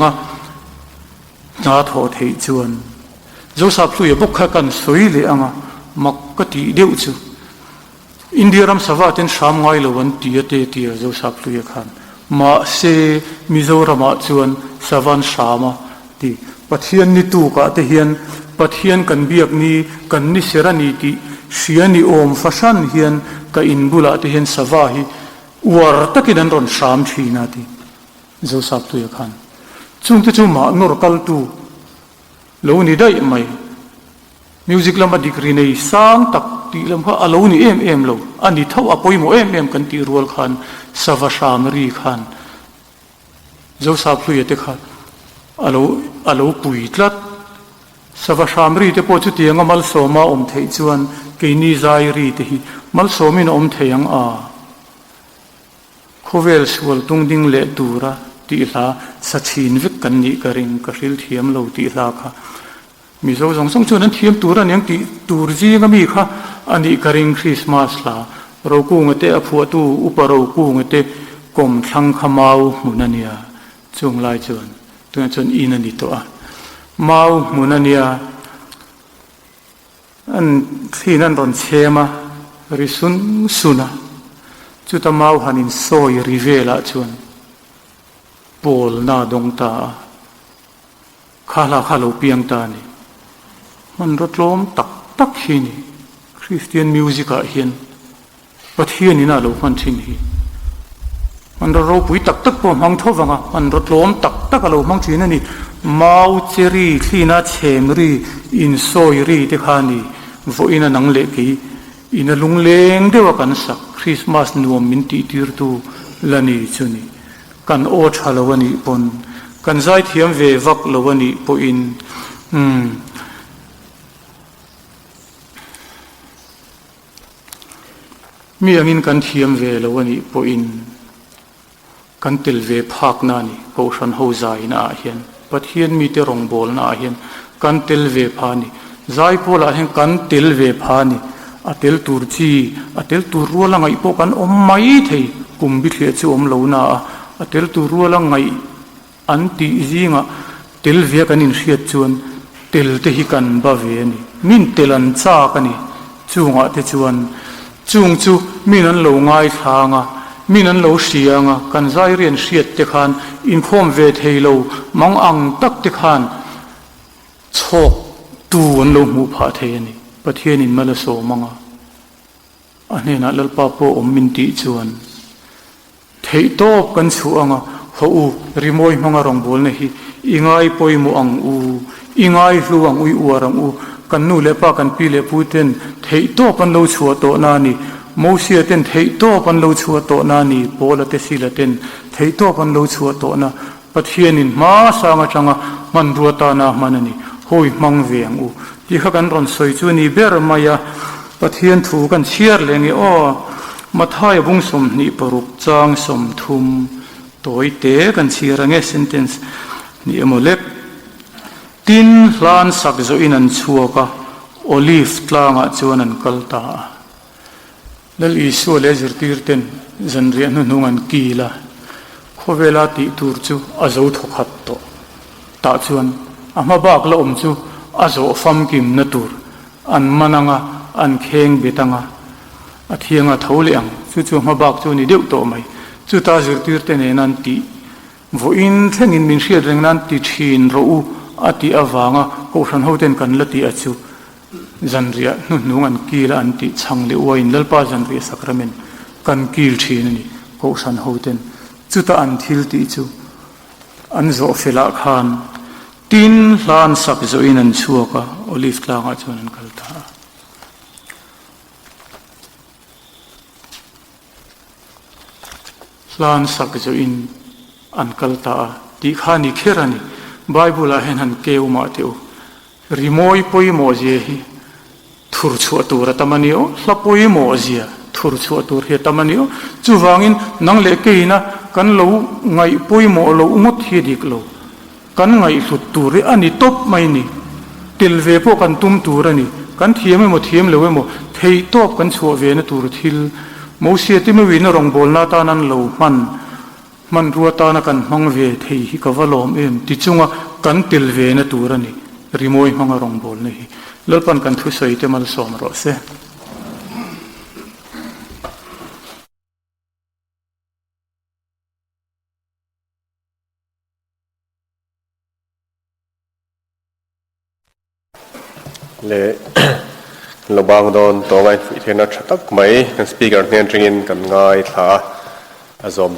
น่าทอเทชวนโจสับสุยบุกขันสวยเลยมักก็ตีเดียวจูอินเดียรัมสวัสดิ์ชามไงเลวันตีเตโจสับสุยขันมาเซมิโซรามาชวนสวรรค์ชามาที่ปัทยันนิตูกะเทียนปัทยันกันเบียกนี้กันนิสรานีที่เสียนิโอมฟัชันเฮียนกับอินบุลาที่เห็นสวาฮีวาร์ตะกินันรอนชามชีนาที่โจสับตุยขันจุงที่จุมาโนรกัลตูแล้วนี่ได้ไหมมิวสิกลำบากดีกรีในสังตักที่ลำพังแล้วนี่เอ็มแล้วอันนี้เท่าอภัยโมเอ็มกันที่รัวขันสวาชามรีขันเจ้าสาวลุยเตขันอาปุยทัดสวาชามรีเตพอจุดยังมัลโซมาอมเทจวนกินิใจรีเตหิมัลโซมินอมเทยังโคเวลสวลตุงดิงเลตูระตีลาสัชินวิกันนิกริงกริลเทียมเราตีลาค่ะมีโซ่สองชนนั้นเทียมตูระยังตีตูรจีก็มีค่ะอันนี้กริงคริสต์มาสลาเรากู้เงินเตะผัวตู้อุปเรากู้เงินเตะกลมทั้งขมาวมุนันเนียจงไล่จนตัวจนอินันดิตัวมาวมุนันเนียอันที่นั่นตอนเชมาริสุนสุนะจุดมาวหันินโซยริเวลาจนโปลนาดงตาข้าลาเปียงตานี่มันรถล้มตักที่นี่คริสเตียนมิวสิกเฮียนประเทศนี้น่ารู้มันที่นี่มันเราปุยตักพอมังทวังมันรถล้มตักเรามังที่นั่นนี่มาอุจรีที่น่าเชมรีอินโซยรีที่ข้านี่ว่าอินานังเล็กอินาลุงเลงเดียวกันสักคริสต์มาสนัวมินตีตีร์ตูลานี่จุนี่กันโอชาลวันนี้ปนกันใจเทียมเววักลวันนี้ปอินมีอันนี้กันเทียมเวลวันนี้ปอินกันติลเวพักนานี่ก็ฉันหูใจน่าเห็นปัทเฮียนมีเตรองบอลน่าเห็นกันติลเวพานี่ใจพอละเห็นกันติลเวพานี่อัติลตูร์จีอัติลตูรัวละไงพวกกันอมไม่เทกุมบิเทียจูอมเหลานาอัติลตูรัวละไง an ti zinga tel via kan in hriat chuan tel te hi kan ba ve ni min tel an cha kani chunga te chuan chung chu min an lo ngai thanga min an lo hrianga kan zai rian hriat te khan in khom ve theilo mang ang tak te khan chok tu an lo mu pha the ni pathian in mala so manga anena lalpa po om min ti chuan thei top kan chuanga ho u rimoi manga rong bol ne hi ingai poimu ang u ingai hluang ui uarang u kan nu le pa kan pi le puten thei top an lo chhuwa to na ni mosia ten thei top an lo chhuwa to na ni pola te sila ten thei top an lo chhuwa to na pathian in ma sanga changa man ruata na manani hoi mang veng u ti kha kan ron soi chu ni ber maya pathian thu kan chiar lengi o mathai bung som ni paruk chang som thum toi te kan chiar ange sentence ni emolek tin hlan sak zo in an chuaka olive tlanga chuan an kalta lal isu le zirtir ten zanri anu nungan kila khovela ti tur chu azo thokhat to ta chuan ama bak la om chu azo fam kim na tur an mananga an kheng betanga athianga tholiang chu chu ma bak chu ni deu to mai chu ta zirtir ten enan ti vo in thlengin min hriat reng nan ti thin ro u ati awanga ko ran hoten kan lati achu zanria nu nungan kila an ti changle wain lalpa zanri sakrament kan kil thin ni ko san hoten chu ta an thil ti chu an zo fela khan tin hlan sak zo in an chuaka olive tlanga chuan an kalta hlan sak zo in an kalta ti khani kherani bible a hen han keu ma teu rimoi poi mo je hi thur chu atura tamanio hlapoi mo zia thur chu atur he tamanio chuwangin nang le keina kan lo ngai poi mo lo ngot hi dik lo kan ngai hlut tur ani top mai ni tel ve po kan tum tur ani kan thiam mo thiam lewe mo thei top kan chu ve na tur thil mo sia ti me win rong bol na ta nan lo man ruata na kan mang ve thei hi ka valom em ti chunga kan tel ve na tur ani rimoi hanga rong bol ne hi lalpan kan thu soi te mal som ro se le lobang don to ngai thena thatak mai kan speaker nen ringin kan ngai tha azom